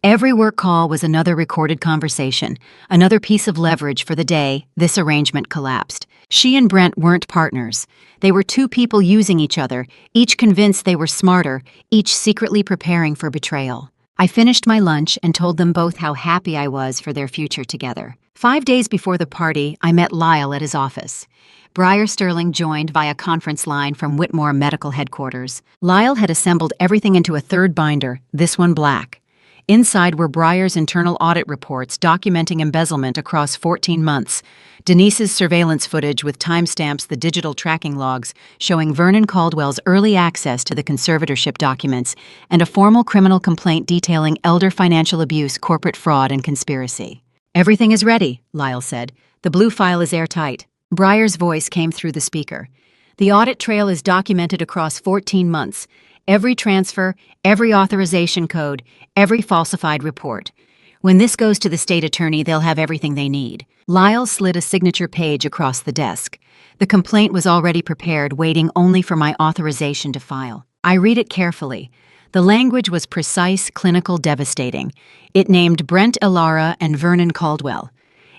Every work call was another recorded conversation, another piece of leverage for the day this arrangement collapsed. She and Brent weren't partners. They were 2 people using each other, each convinced they were smarter, each secretly preparing for betrayal. I finished my lunch and told them both how happy I was for their future together. 5 days before the party, I met Lyle at his office. Briar Sterling joined via conference line from Whitmore Medical Headquarters. Lyle had assembled everything into a 3rd binder, this one black. Inside were Briar's internal audit reports documenting embezzlement across 14 months, Denise's surveillance footage with timestamps, the digital tracking logs showing Vernon Caldwell's early access to the conservatorship documents, and a formal criminal complaint detailing elder financial abuse, corporate fraud, and conspiracy. "Everything is ready," Lyle said. "The blue file is airtight." Briar's voice came through the speaker. "The audit trail is documented across 14 months. Every transfer, every authorization code, every falsified report. When this goes to the state attorney, they'll have everything they need." Lyle slid a signature page across the desk. The complaint was already prepared, waiting only for my authorization to file. I read it carefully. The language was precise, clinical, devastating. It named Brent Ilara and Vernon Caldwell.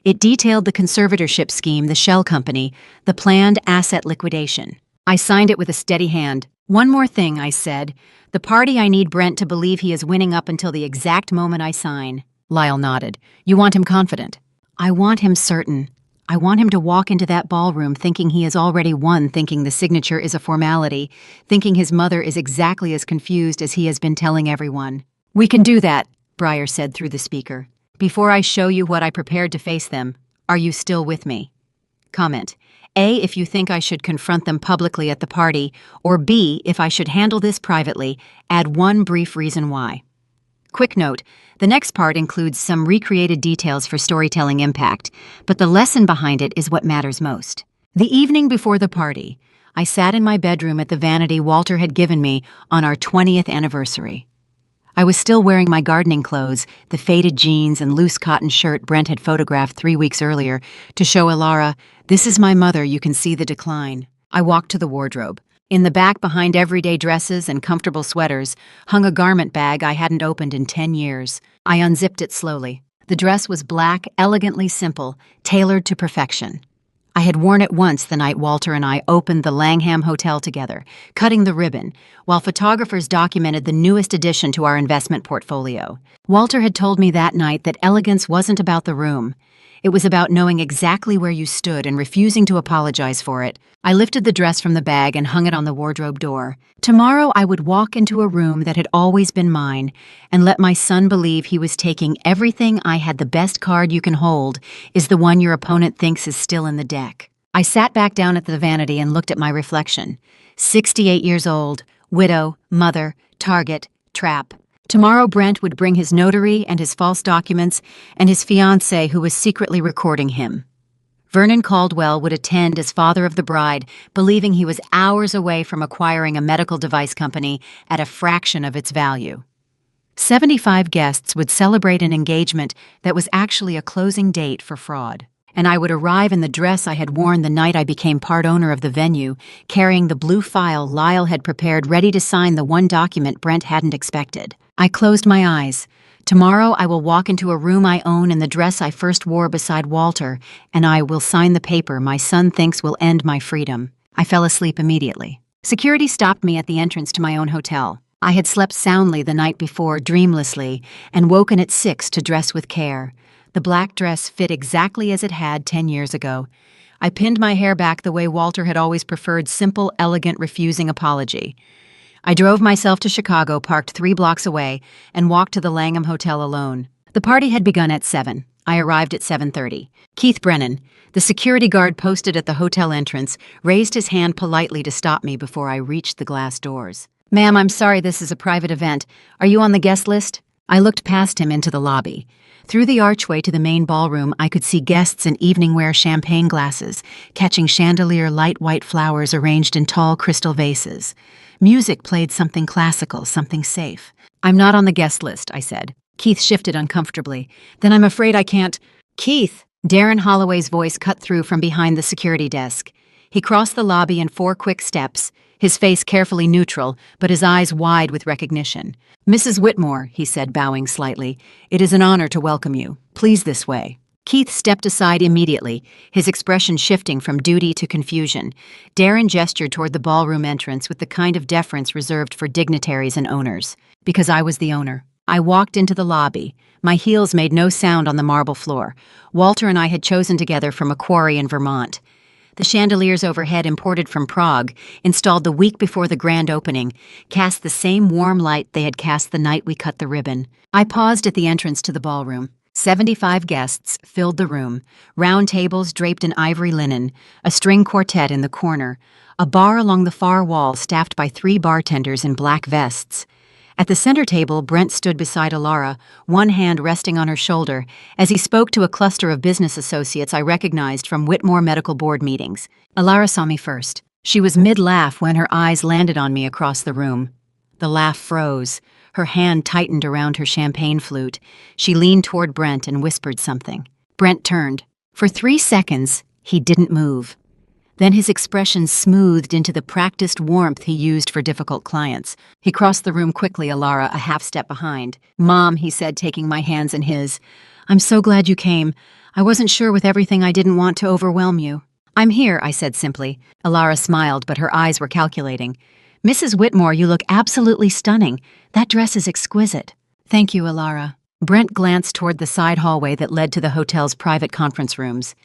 It detailed the conservatorship scheme, the shell company, the planned asset liquidation. I signed it with a steady hand. "One more thing," I said. "The party I need Brent to believe he is winning up until the exact moment I sign." Lyle nodded. "You want him confident?" "I want him certain. I want him to walk into that ballroom thinking he has already won, thinking the signature is a formality, thinking his mother is exactly as confused as he has been telling everyone." "We can do that," Breyer said through the speaker. "Before I show you what I prepared to face them, are you still with me?" Comment: A, if you think I should confront them publicly at the party, or B, if I should handle this privately, add one brief reason why. Quick note, the next part includes some recreated details for storytelling impact, but the lesson behind it is what matters most. The evening before the party, I sat in my bedroom at the vanity Walter had given me on our 20th anniversary. I was still wearing my gardening clothes, the faded jeans and loose cotton shirt Brent had photographed 3 weeks earlier, to show Ilara, "This is my mother, you can see the decline." I walked to the wardrobe. In the back, behind everyday dresses and comfortable sweaters, hung a garment bag I hadn't opened in 10 years. I unzipped it slowly. The dress was black, elegantly simple, tailored to perfection. I had worn it once the night Walter and I opened the Langham Hotel together, cutting the ribbon, while photographers documented the newest addition to our investment portfolio. Walter had told me that night that elegance wasn't about the room. It was about knowing exactly where you stood and refusing to apologize for it. I lifted the dress from the bag and hung it on the wardrobe door. Tomorrow I would walk into a room that had always been mine and let my son believe he was taking everything I had. The best card you can hold is the one your opponent thinks is still in the deck. I sat back down at the vanity and looked at my reflection. 68 years old, widow, mother, target, trap. Tomorrow Brent would bring his notary and his false documents and his fiancée who was secretly recording him. Vernon Caldwell would attend as father of the bride, believing he was hours away from acquiring a medical device company at a fraction of its value. 75 guests would celebrate an engagement that was actually a closing date for fraud. And I would arrive in the dress I had worn the night I became part owner of the venue, carrying the blue file Lyle had prepared ready to sign the one document Brent hadn't expected. I closed my eyes. Tomorrow I will walk into a room I own in the dress I first wore beside Walter, and I will sign the paper my son thinks will end my freedom. I fell asleep immediately. Security stopped me at the entrance to my own hotel. I had slept soundly the night before, dreamlessly, and woken at 6 to dress with care. The black dress fit exactly as it had 10 years ago. I pinned my hair back the way Walter had always preferred, simple, elegant, refusing apology. I drove myself to Chicago, parked 3 blocks away, and walked to the Langham Hotel alone. The party had begun at 7. I arrived at 7:30. Keith Brennan, the security guard posted at the hotel entrance, raised his hand politely to stop me before I reached the glass doors. "Ma'am, I'm sorry, this is a private event. Are you on the guest list?" I looked past him into the lobby. Through the archway to the main ballroom, I could see guests in evening wear champagne glasses, catching chandelier light white flowers arranged in tall crystal vases. Music played, something classical, something safe. "I'm not on the guest list," I said. Keith shifted uncomfortably. "Then I'm afraid I can't—" "Keith!" Darren Holloway's voice cut through from behind the security desk. He crossed the lobby in 4 quick steps, his face carefully neutral, but his eyes wide with recognition. "Mrs. Whitmore," he said, bowing slightly, "it is an honor to welcome you. Please, this way." Keith stepped aside immediately, his expression shifting from duty to confusion. Darren gestured toward the ballroom entrance with the kind of deference reserved for dignitaries and owners. Because I was the owner. I walked into the lobby. My heels made no sound on the marble floor. Walter and I had chosen together from a quarry in Vermont. The chandeliers overhead, imported from Prague, installed the week before the grand opening, cast the same warm light they had cast the night we cut the ribbon. I paused at the entrance to the ballroom. 75 guests filled the room, round tables draped in ivory linen, a string quartet in the corner, a bar along the far wall staffed by 3 bartenders in black vests. At the center table, Brent stood beside Ilara, one hand resting on her shoulder, as he spoke to a cluster of business associates I recognized from Whitmore Medical Board meetings. Ilara saw me first. She was mid-laugh when her eyes landed on me across the room. The laugh froze. Her hand tightened around her champagne flute. She leaned toward Brent and whispered something. Brent turned. For 3 seconds, he didn't move. Then his expression smoothed into the practiced warmth he used for difficult clients. He crossed the room quickly, Alara a half step behind. "Mom," he said, taking my hands in his. "I'm so glad you came. I wasn't sure with everything. I didn't want to overwhelm you." "I'm here," I said simply. Alara smiled, but her eyes were calculating. "Mrs. Whitmore, you look absolutely stunning. That dress is exquisite." "Thank you, Alara." Brent glanced toward the side hallway that led to the hotel's private conference rooms.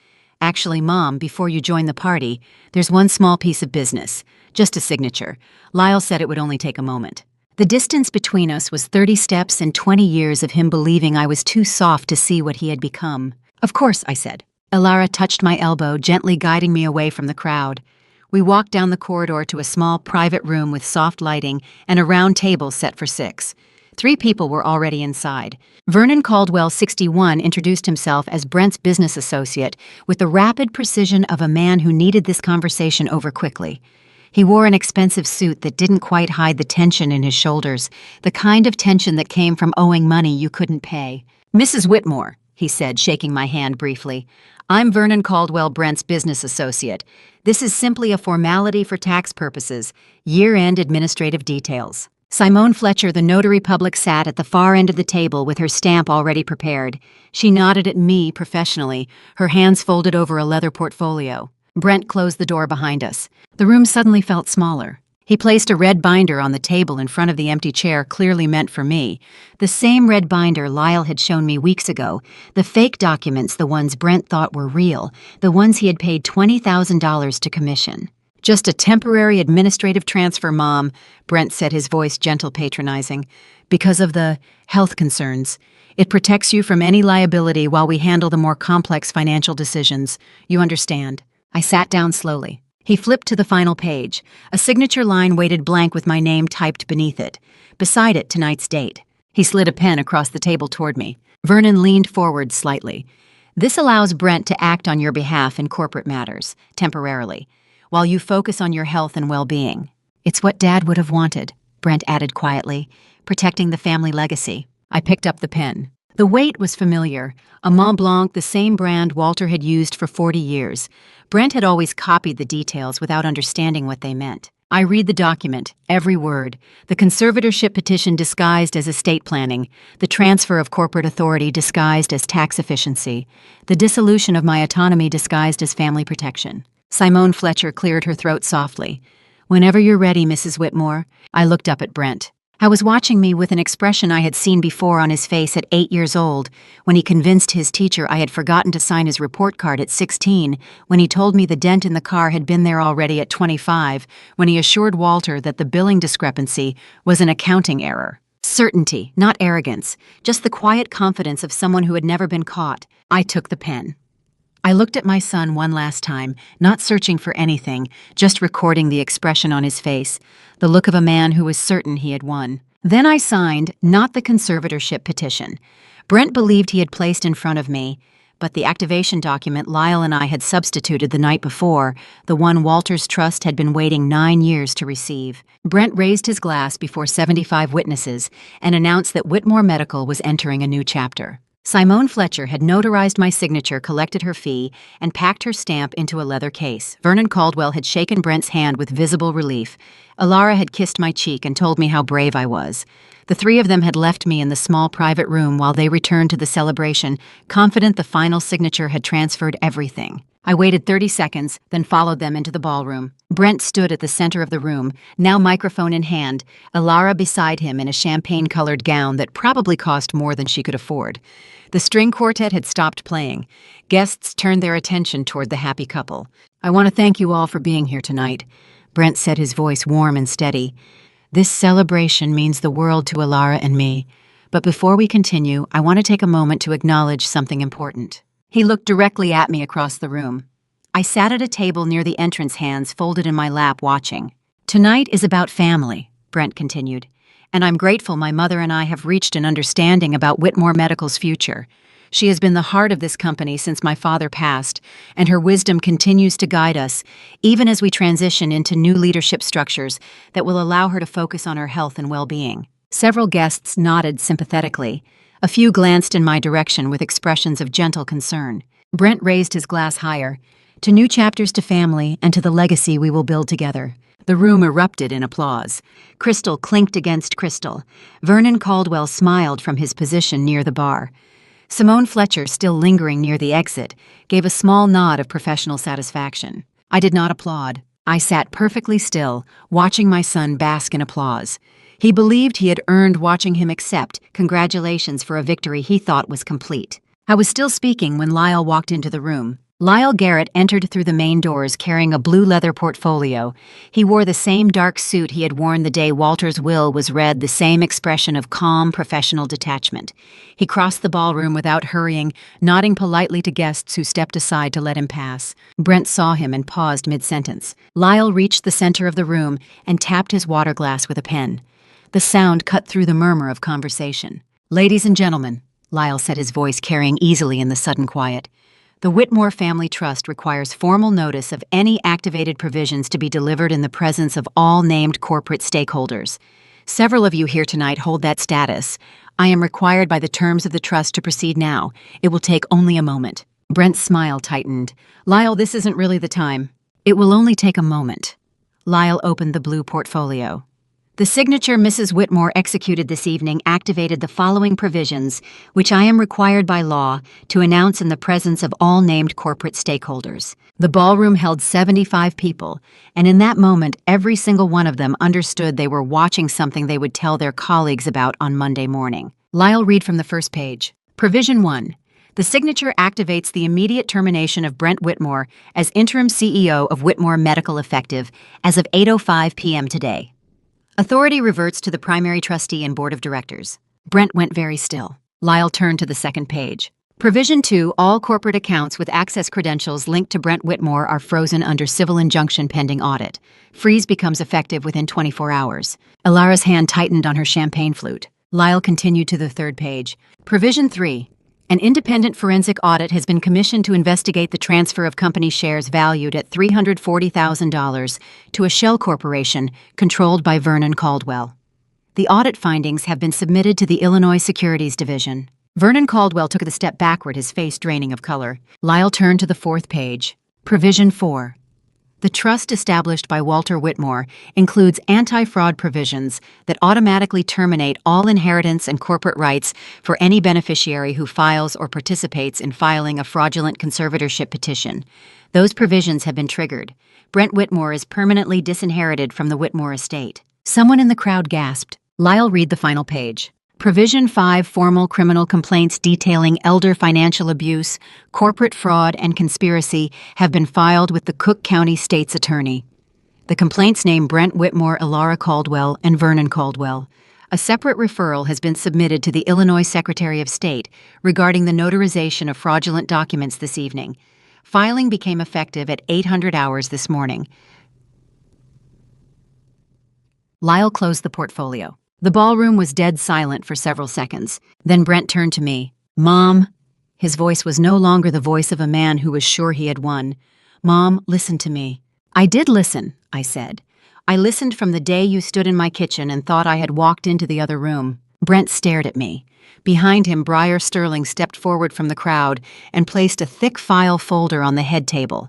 "Actually, Mom, before you join the party, there's one small piece of business. Just a signature. Lyle said it would only take a moment." The distance between us was 30 steps and 20 years of him believing I was too soft to see what he had become. "Of course," I said. Alara touched my elbow, gently guiding me away from the crowd. We walked down the corridor to a small private room with soft lighting and a round table set for 6. 3 people were already inside. Vernon Caldwell, 61, introduced himself as Brent's business associate with the rapid precision of a man who needed this conversation over quickly. He wore an expensive suit that didn't quite hide the tension in his shoulders, the kind of tension that came from owing money you couldn't pay. "Mrs. Whitmore," he said, shaking my hand briefly. "I'm Vernon Caldwell, Brent's business associate. This is simply a formality for tax purposes, year-end administrative details." Simone Fletcher, the notary public, sat at the far end of the table with her stamp already prepared. She nodded at me professionally, her hands folded over a leather portfolio. Brent closed the door behind us. The room suddenly felt smaller. He placed a red binder on the table in front of the empty chair clearly meant for me. The same red binder Lyle had shown me weeks ago. The fake documents, the ones Brent thought were real, the ones he had paid $20,000 to commission. "Just a temporary administrative transfer, Mom," Brent said, his voice gentle, patronizing. "Because of the health concerns. It protects you from any liability while we handle the more complex financial decisions. You understand?" I sat down slowly. He flipped to the final page. A signature line waited blank with my name typed beneath it. Beside it, tonight's date. He slid a pen across the table toward me. Vernon leaned forward slightly. "This allows Brent to act on your behalf in corporate matters, temporarily, while you focus on your health and well-being." "It's what Dad would have wanted," Brent added quietly, "protecting the family legacy." I picked up the pen. The weight was familiar, a Mont Blanc, the same brand Walter had used for 40 years. Brent had always copied the details without understanding what they meant. I read the document, every word. The conservatorship petition disguised as estate planning, the transfer of corporate authority disguised as tax efficiency, the dissolution of my autonomy disguised as family protection. Simone Fletcher cleared her throat softly. "Whenever you're ready, Mrs. Whitmore." I looked up at Brent. I was watching me with an expression I had seen before on his face at 8 years old, when he convinced his teacher I had forgotten to sign his report card at 16, when he told me the dent in the car had been there already at 25, when he assured Walter that the billing discrepancy was an accounting error. Certainty, not arrogance, just the quiet confidence of someone who had never been caught. I took the pen. I looked at my son one last time, not searching for anything, just recording the expression on his face, the look of a man who was certain he had won. Then I signed, not the conservatorship petition. Brent believed he had placed in front of me, but the activation document Lyle and I had substituted the night before, the one Walter's trust had been waiting 9 years to receive. Brent raised his glass before 75 witnesses and announced that Whitmore Medical was entering a new chapter. Simone Fletcher had notarized my signature, collected her fee, and packed her stamp into a leather case. Vernon Caldwell had shaken Brent's hand with visible relief. Alara had kissed my cheek and told me how brave I was. The 3 of them had left me in the small private room while they returned to the celebration, confident the final signature had transferred everything. I waited 30 seconds, then followed them into the ballroom. Brent stood at the center of the room, now microphone in hand, Alara beside him in a champagne-colored gown that probably cost more than she could afford. The string quartet had stopped playing. Guests turned their attention toward the happy couple. "I want to thank you all for being here tonight," Brent said, his voice warm and steady. "This celebration means the world to Alara and me. But before we continue, I want to take a moment to acknowledge something important." He looked directly at me across the room. I sat at a table near the entrance, hands folded in my lap, watching. "Tonight is about family," Brent continued, "and I'm grateful my mother and I have reached an understanding about Whitmore Medical's future. She has been the heart of this company since my father passed, and her wisdom continues to guide us, even as we transition into new leadership structures that will allow her to focus on her health and well-being." Several guests nodded sympathetically. A few glanced in my direction with expressions of gentle concern. Brent raised his glass higher. To new chapters, to family, and to the legacy we will build together." The room erupted in applause. Crystal clinked against crystal. Vernon Caldwell smiled from his position near the bar. Simone Fletcher, still lingering near the exit, gave a small nod of professional satisfaction. I did not applaud. I sat perfectly still, watching my son bask in applause. He believed he had earned watching him accept congratulations for a victory he thought was complete. I was still speaking when Lyle walked into the room. Lyle Garrett entered through the main doors carrying a blue leather portfolio. He wore the same dark suit he had worn the day Walter's will was read, the same expression of calm, professional detachment. He crossed the ballroom without hurrying, nodding politely to guests who stepped aside to let him pass. Brent saw him and paused mid-sentence. Lyle reached the center of the room and tapped his water glass with a pen. The sound cut through the murmur of conversation. "Ladies and gentlemen," Lyle said, his voice carrying easily in the sudden quiet, "the Whitmore Family Trust requires formal notice of any activated provisions to be delivered in the presence of all named corporate stakeholders. Several of you here tonight hold that status. I am required by the terms of the trust to proceed now. It will take only a moment." Brent's smile tightened. "Lyle, this isn't really the time. It will only take a moment." Lyle opened the blue portfolio. "The signature Mrs. Whitmore executed this evening activated the following provisions, which I am required by law to announce in the presence of all named corporate stakeholders." The ballroom held 75 people, and in that moment every single one of them understood they were watching something they would tell their colleagues about on Monday morning. Lyle read from the first page. Provision 1. The signature activates the immediate termination of Brent Whitmore as interim CEO of Whitmore Medical effective as of 8:05 p.m. today. Authority reverts to the primary trustee and board of directors. Brent went very still. Lyle turned to the second page. Provision 2. All corporate accounts with access credentials linked to Brent Whitmore are frozen under civil injunction pending audit. Freeze becomes effective within 24 hours. Ilara's hand tightened on her champagne flute. Lyle continued to the third page. Provision 3. An independent forensic audit has been commissioned to investigate the transfer of company shares valued at $340,000 to a shell corporation controlled by Vernon Caldwell. The audit findings have been submitted to the Illinois Securities Division. Vernon Caldwell took a step backward, his face draining of color. Lyle turned to the fourth page. Provision 4. The trust established by Walter Whitmore includes anti-fraud provisions that automatically terminate all inheritance and corporate rights for any beneficiary who files or participates in filing a fraudulent conservatorship petition. Those provisions have been triggered. Brent Whitmore is permanently disinherited from the Whitmore estate. Someone in the crowd gasped. Lyle read the final page. Provision 5. Formal criminal complaints detailing elder financial abuse, corporate fraud, and conspiracy have been filed with the Cook County State's Attorney. The complaints name Brent Whitmore, Ilara Caldwell, and Vernon Caldwell. A separate referral has been submitted to the Illinois Secretary of State regarding the notarization of fraudulent documents this evening. Filing became effective at 800 hours this morning. Lyle closed the portfolio. The ballroom was dead silent for several seconds. Then Brent turned to me. "Mom." His voice was no longer the voice of a man who was sure he had won. "Mom, listen to me." "I did listen," I said. "I listened from the day you stood in my kitchen and thought I had walked into the other room." Brent stared at me. Behind him, Briar Sterling stepped forward from the crowd and placed a thick file folder on the head table.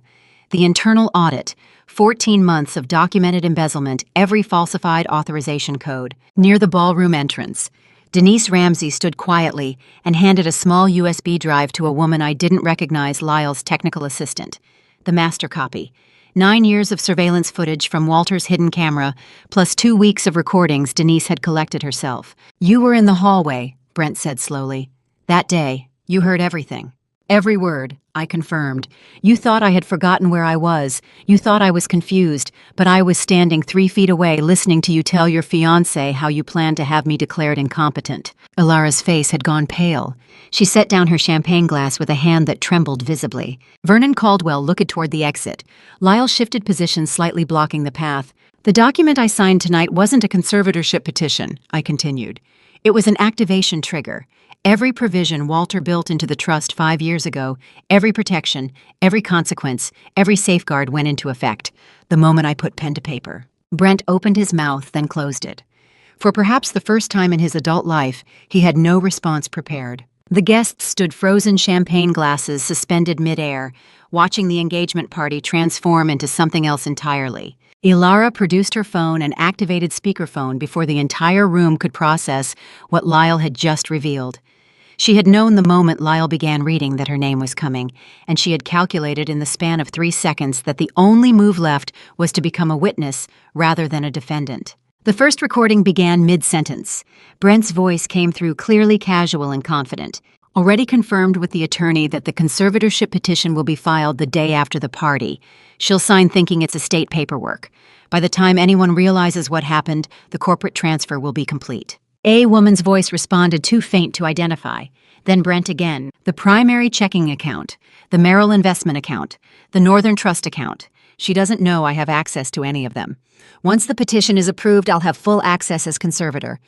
The internal audit, 14 months of documented embezzlement, every falsified authorization code. Near the ballroom entrance, Denise Ramsey stood quietly and handed a small USB drive to a woman I didn't recognize, Lyle's technical assistant. The master copy. 9 years of surveillance footage from Walter's hidden camera, plus 2 weeks of recordings Denise had collected herself. "You were in the hallway," Brent said slowly. "That day, you heard everything." "Every word," I confirmed. "You thought I had forgotten where I was. You thought I was confused, but I was standing 3 feet away listening to you tell your fiancé how you planned to have me declared incompetent." Ilara's face had gone pale. She set down her champagne glass with a hand that trembled visibly. Vernon Caldwell looked toward the exit. Lyle shifted positions, slightly blocking the path. "The document I signed tonight wasn't a conservatorship petition," I continued. "It was an activation trigger. Every provision Walter built into the trust 5 years ago, every protection, every consequence, every safeguard went into effect the moment I put pen to paper." Brent opened his mouth, then closed it. For perhaps the first time in his adult life, he had no response prepared. The guests stood frozen champagne glasses suspended midair, watching the engagement party transform into something else entirely. Ilara produced her phone and activated speakerphone before the entire room could process what Lyle had just revealed. She had known the moment Lyle began reading that her name was coming, and she had calculated in the span of 3 seconds that the only move left was to become a witness rather than a defendant. The first recording began mid-sentence. Brent's voice came through clearly casual and confident. Already confirmed with the attorney that the conservatorship petition will be filed the day after the party. She'll sign thinking it's estate paperwork. By the time anyone realizes what happened, the corporate transfer will be complete. A woman's voice responded too faint to identify. Then Brent again. The primary checking account, the Merrill investment account, the Northern Trust account. She doesn't know I have access to any of them. Once the petition is approved, I'll have full access as conservator.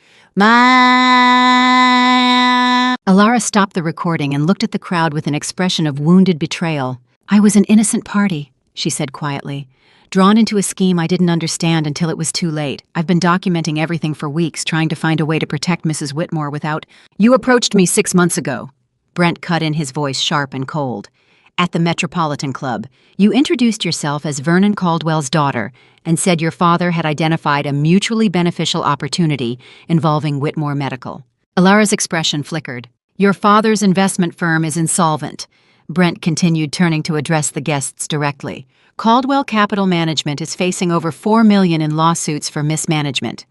Ilara stopped the recording and looked at the crowd with an expression of wounded betrayal. I was an innocent party, she said quietly. Drawn into a scheme I didn't understand until it was too late. I've been documenting everything for weeks, trying to find a way to protect Mrs. Whitmore without— You approached me 6 months ago. Brent cut in, his voice sharp and cold. At the Metropolitan Club, you introduced yourself as Vernon Caldwell's daughter and said your father had identified a mutually beneficial opportunity involving Whitmore Medical. Ilara's expression flickered. Your father's investment firm is insolvent. Brent continued, turning to address the guests directly. Caldwell Capital Management is facing over $4 million in lawsuits for mismanagement.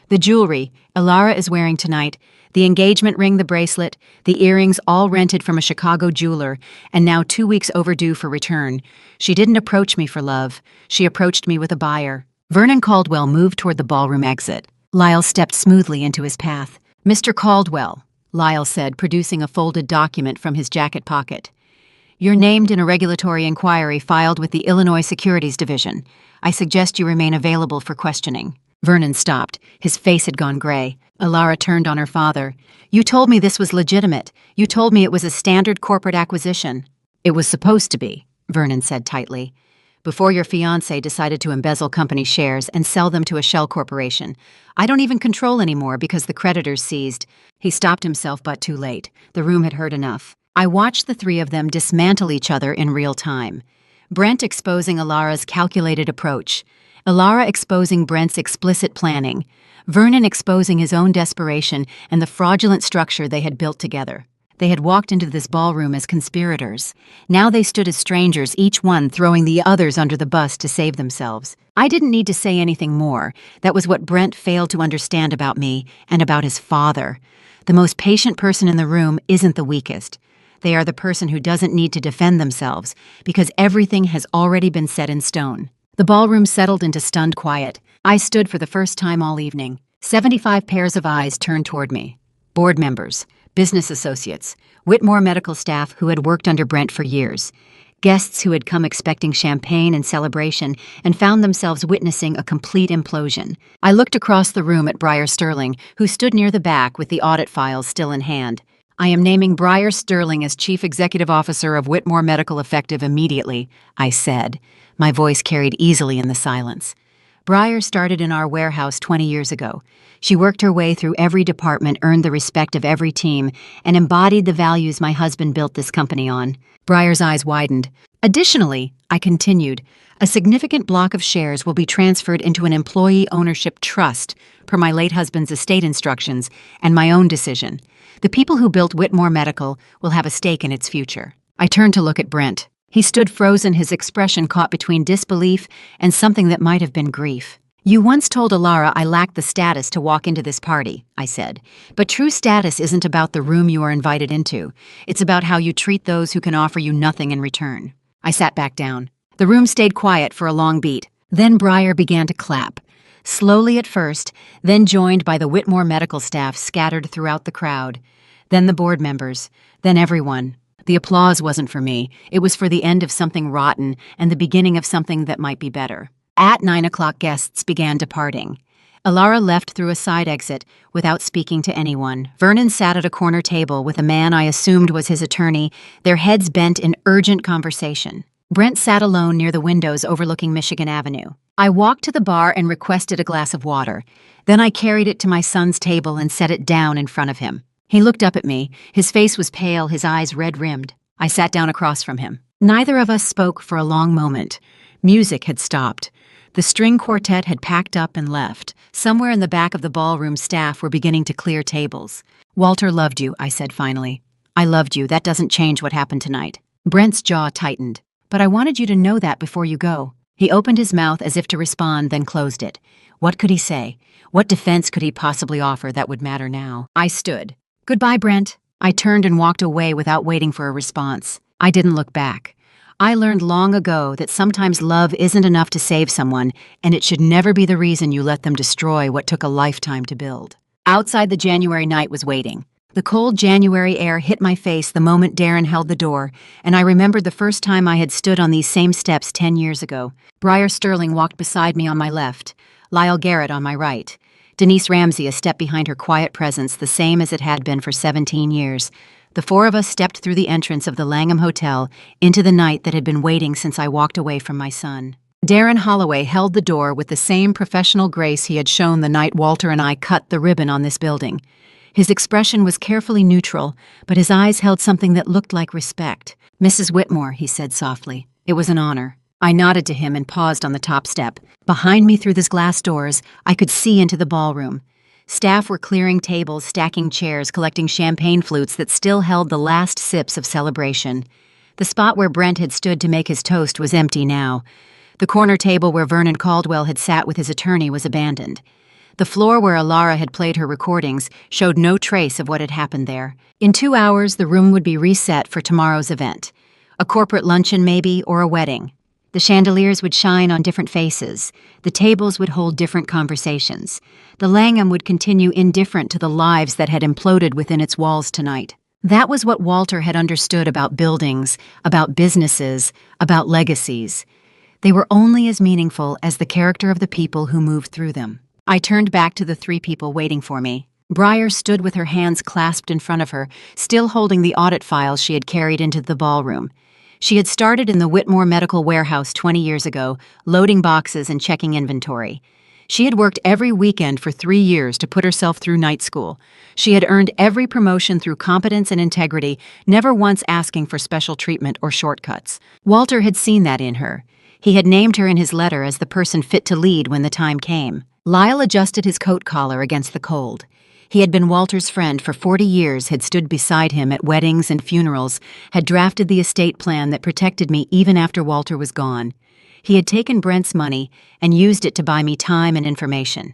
The jewelry Ilara is wearing tonight, the engagement ring, the bracelet, the earrings, all rented from a Chicago jeweler, and now 2 weeks overdue for return. She didn't approach me for love. She approached me with a buyer. Vernon Caldwell moved toward the ballroom exit. Lyle stepped smoothly into his path. Mr. Caldwell, Lyle said, producing a folded document from his jacket pocket. You're named in a regulatory inquiry filed with the Illinois Securities Division. I suggest you remain available for questioning. Vernon stopped. His face had gone gray. Ilara turned on her father. You told me this was legitimate. You told me it was a standard corporate acquisition. It was supposed to be, Vernon said tightly. Before your fiancé decided to embezzle company shares and sell them to a shell corporation. I don't even control anymore because the creditors seized. He stopped himself, but too late. The room had heard enough. I watched the three of them dismantle each other in real time. Brent exposing Ilara's calculated approach. Ilara exposing Brent's explicit planning. Vernon exposing his own desperation and the fraudulent structure they had built together. They had walked into this ballroom as conspirators. Now they stood as strangers, each one throwing the others under the bus to save themselves. I didn't need to say anything more. That was what Brent failed to understand about me and about his father. The most patient person in the room isn't the weakest. They are the person who doesn't need to defend themselves because everything has already been set in stone. The ballroom settled into stunned quiet. I stood for the first time all evening. 75 pairs of eyes turned toward me. Board members, business associates, Whitmore medical staff who had worked under Brent for years, guests who had come expecting champagne and celebration and found themselves witnessing a complete implosion. I looked across the room at Briar Sterling, who stood near the back with the audit files still in hand. I am naming Briar Sterling as Chief Executive Officer of Whitmore Medical effective immediately, I said. My voice carried easily in the silence. Briar started in our warehouse 20 years ago. She worked her way through every department, earned the respect of every team, and embodied the values my husband built this company on. Briar's eyes widened. Additionally, I continued, a significant block of shares will be transferred into an employee ownership trust, per my late husband's estate instructions and my own decision. The people who built Whitmore Medical will have a stake in its future. I turned to look at Brent. He stood frozen, his expression caught between disbelief and something that might have been grief. You once told Ilara I lacked the status to walk into this party, I said. But true status isn't about the room you are invited into. It's about how you treat those who can offer you nothing in return. I sat back down. The room stayed quiet for a long beat. Then Briar began to clap. Slowly at first, then joined by the Whitmore medical staff scattered throughout the crowd. Then the board members. Then everyone. The applause wasn't for me. It was for the end of something rotten and the beginning of something that might be better. At 9 o'clock, guests began departing. Ilara left through a side exit without speaking to anyone. Vernon sat at a corner table with a man I assumed was his attorney, their heads bent in urgent conversation. Brent sat alone near the windows overlooking Michigan Avenue. I walked to the bar and requested a glass of water. Then I carried it to my son's table and set it down in front of him. He looked up at me. His face was pale, his eyes red-rimmed. I sat down across from him. Neither of us spoke for a long moment. Music had stopped. The string quartet had packed up and left. Somewhere in the back of the ballroom, staff were beginning to clear tables. "Walter loved you," I said finally. "I loved you. That doesn't change what happened tonight." Brent's jaw tightened. "But I wanted you to know that before you go." He opened his mouth as if to respond, then closed it. What could he say? What defense could he possibly offer that would matter now? I stood. "Goodbye, Brent." I turned and walked away without waiting for a response. I didn't look back. I learned long ago that sometimes love isn't enough to save someone, and it should never be the reason you let them destroy what took a lifetime to build. Outside, the January night was waiting. The cold January air hit my face the moment Darren held the door, and I remembered the first time I had stood on these same steps 10 years ago. Briar Sterling walked beside me on my left, Lyle Garrett on my right. Denise Ramsey a step behind, her quiet presence the same as it had been for 17 years. The four of us stepped through the entrance of the Langham Hotel into the night that had been waiting since I walked away from my son. Darren Holloway held the door with the same professional grace he had shown the night Walter and I cut the ribbon on this building. His expression was carefully neutral, but his eyes held something that looked like respect. "Mrs. Whitmore," he said softly. It was an honor. I nodded to him and paused on the top step. Behind me through these glass doors, I could see into the ballroom. Staff were clearing tables, stacking chairs, collecting champagne flutes that still held the last sips of celebration. The spot where Brent had stood to make his toast was empty now. The corner table where Vernon Caldwell had sat with his attorney was abandoned. The floor where Alara had played her recordings showed no trace of what had happened there. In 2 hours, the room would be reset for tomorrow's event. A corporate luncheon maybe, or a wedding. The chandeliers would shine on different faces. The tables would hold different conversations. The Langham would continue indifferent to the lives that had imploded within its walls tonight. That was what Walter had understood about buildings, about businesses, about legacies. They were only as meaningful as the character of the people who moved through them. I turned back to the three people waiting for me. Briar stood with her hands clasped in front of her, still holding the audit files she had carried into the ballroom. She had started in the Whitmore Medical Warehouse 20 years ago, loading boxes and checking inventory. She had worked every weekend for 3 years to put herself through night school. She had earned every promotion through competence and integrity, never once asking for special treatment or shortcuts. Walter had seen that in her. He had named her in his letter as the person fit to lead when the time came. Lyle adjusted his coat collar against the cold. He had been Walter's friend for 40 years, had stood beside him at weddings and funerals, had drafted the estate plan that protected me even after Walter was gone. He had taken Brent's money and used it to buy me time and information.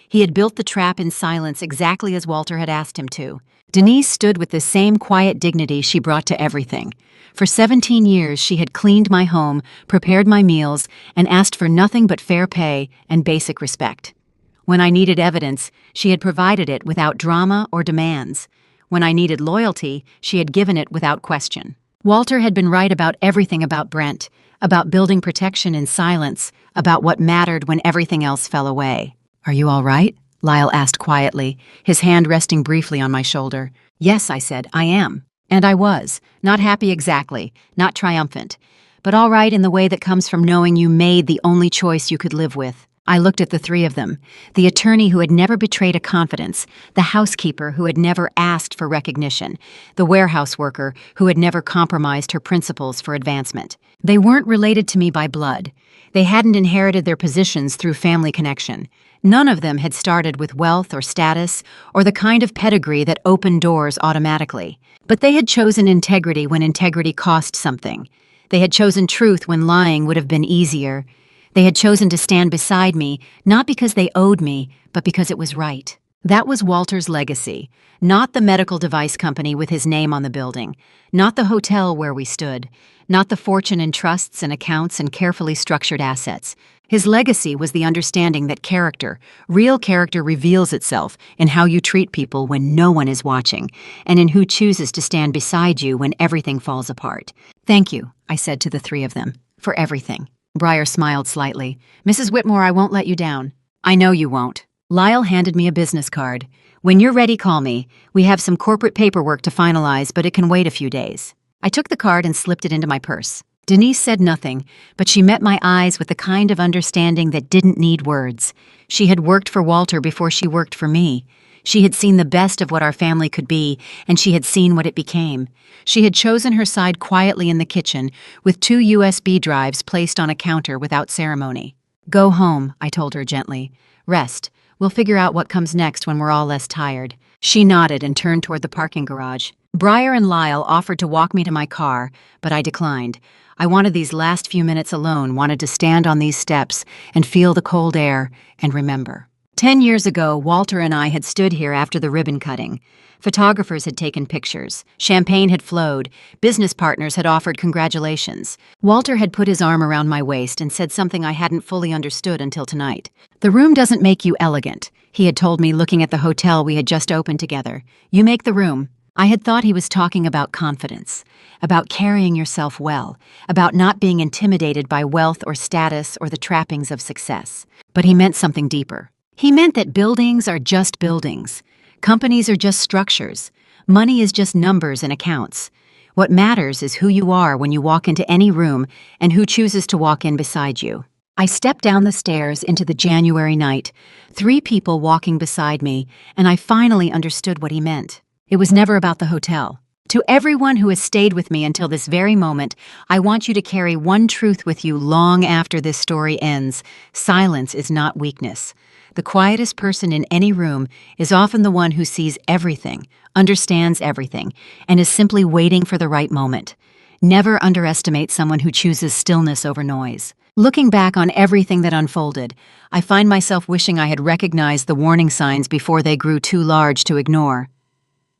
He had built the trap in silence exactly as Walter had asked him to. Denise stood with the same quiet dignity she brought to everything. For 17 years she had cleaned my home, prepared my meals, and asked for nothing but fair pay and basic respect. When I needed evidence, she had provided it without drama or demands. When I needed loyalty, she had given it without question. Walter had been right about everything about Brent, about building protection in silence, about what mattered when everything else fell away. "Are you all right?" Lyle asked quietly, his hand resting briefly on my shoulder. "Yes," I said, "I am." And I was. Not happy exactly, not triumphant, but all right in the way that comes from knowing you made the only choice you could live with. I looked at the three of them, the attorney who had never betrayed a confidence, the housekeeper who had never asked for recognition, the warehouse worker who had never compromised her principles for advancement. They weren't related to me by blood. They hadn't inherited their positions through family connection. None of them had started with wealth or status or the kind of pedigree that opened doors automatically. But they had chosen integrity when integrity cost something. They had chosen truth when lying would have been easier. They had chosen to stand beside me, not because they owed me, but because it was right. That was Walter's legacy, not the medical device company with his name on the building, not the hotel where we stood, not the fortune in trusts and accounts and carefully structured assets. His legacy was the understanding that character, real character, reveals itself in how you treat people when no one is watching, and in who chooses to stand beside you when everything falls apart. "Thank you," I said to the three of them, "for everything." Briar smiled slightly. "Mrs. Whitmore, I won't let you down." "I know you won't." Lyle handed me a business card. "When you're ready, call me. We have some corporate paperwork to finalize, but it can wait a few days." I took the card and slipped it into my purse. Denise said nothing, but she met my eyes with the kind of understanding that didn't need words. She had worked for Walter before she worked for me. She had seen the best of what our family could be, and she had seen what it became. She had chosen her side quietly in the kitchen, with 2 USB drives placed on a counter without ceremony. "Go home," I told her gently. "Rest. We'll figure out what comes next when we're all less tired." She nodded and turned toward the parking garage. Briar and Lyle offered to walk me to my car, but I declined. I wanted these last few minutes alone, wanted to stand on these steps and feel the cold air and remember. 10 years ago, Walter and I had stood here after the ribbon cutting. Photographers had taken pictures. Champagne had flowed. Business partners had offered congratulations. Walter had put his arm around my waist and said something I hadn't fully understood until tonight. "The room doesn't make you elegant," he had told me, looking at the hotel we had just opened together. "You make the room." I had thought he was talking about confidence, about carrying yourself well, about not being intimidated by wealth or status or the trappings of success. But he meant something deeper. He meant that buildings are just buildings. Companies are just structures. Money is just numbers and accounts. What matters is who you are when you walk into any room and who chooses to walk in beside you. I stepped down the stairs into the January night, 3 people walking beside me, and I finally understood what he meant. It was never about the hotel. To everyone who has stayed with me until this very moment, I want you to carry one truth with you long after this story ends. Silence is not weakness. The quietest person in any room is often the one who sees everything, understands everything, and is simply waiting for the right moment. Never underestimate someone who chooses stillness over noise. Looking back on everything that unfolded, I find myself wishing I had recognized the warning signs before they grew too large to ignore.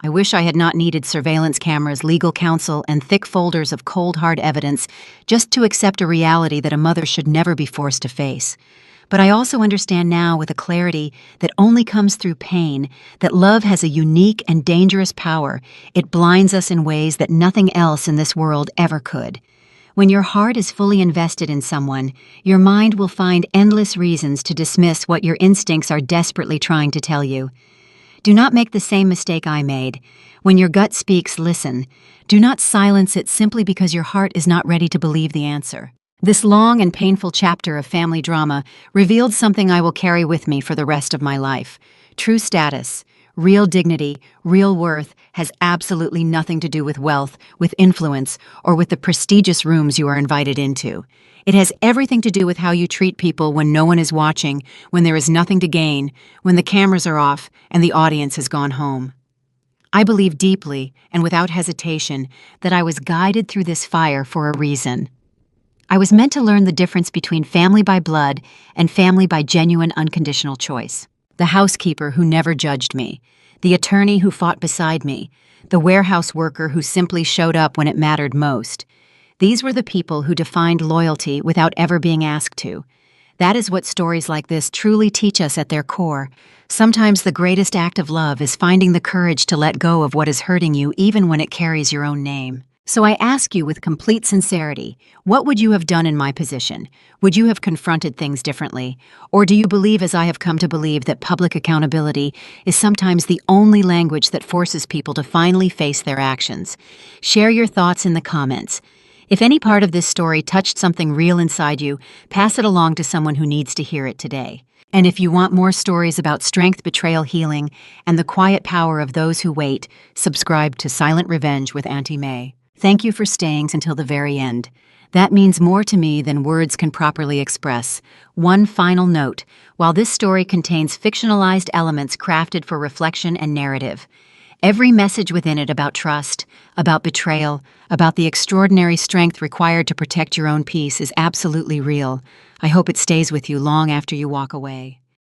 I wish I had not needed surveillance cameras, legal counsel, and thick folders of cold, hard evidence just to accept a reality that a mother should never be forced to face. But I also understand now with a clarity that only comes through pain that love has a unique and dangerous power. It blinds us in ways that nothing else in this world ever could. When your heart is fully invested in someone, your mind will find endless reasons to dismiss what your instincts are desperately trying to tell you. Do not make the same mistake I made. When your gut speaks, listen. Do not silence it simply because your heart is not ready to believe the answer. This long and painful chapter of family drama revealed something I will carry with me for the rest of my life. True status, real dignity, real worth has absolutely nothing to do with wealth, with influence, or with the prestigious rooms you are invited into. It has everything to do with how you treat people when no one is watching, when there is nothing to gain, when the cameras are off and the audience has gone home. I believe deeply and without hesitation that I was guided through this fire for a reason. I was meant to learn the difference between family by blood and family by genuine, unconditional choice. The housekeeper who never judged me, the attorney who fought beside me, the warehouse worker who simply showed up when it mattered most. These were the people who defined loyalty without ever being asked to. That is what stories like this truly teach us at their core. Sometimes the greatest act of love is finding the courage to let go of what is hurting you even when it carries your own name. So I ask you with complete sincerity, what would you have done in my position? Would you have confronted things differently? Or do you believe, as I have come to believe, that public accountability is sometimes the only language that forces people to finally face their actions? Share your thoughts in the comments. If any part of this story touched something real inside you, pass it along to someone who needs to hear it today. And if you want more stories about strength, betrayal, healing, and the quiet power of those who wait, subscribe to Silent Revenge with Auntie May. Thank you for staying until the very end. That means more to me than words can properly express. One final note: while this story contains fictionalized elements crafted for reflection and narrative, every message within it about trust, about betrayal, about the extraordinary strength required to protect your own peace is absolutely real. I hope it stays with you long after you walk away.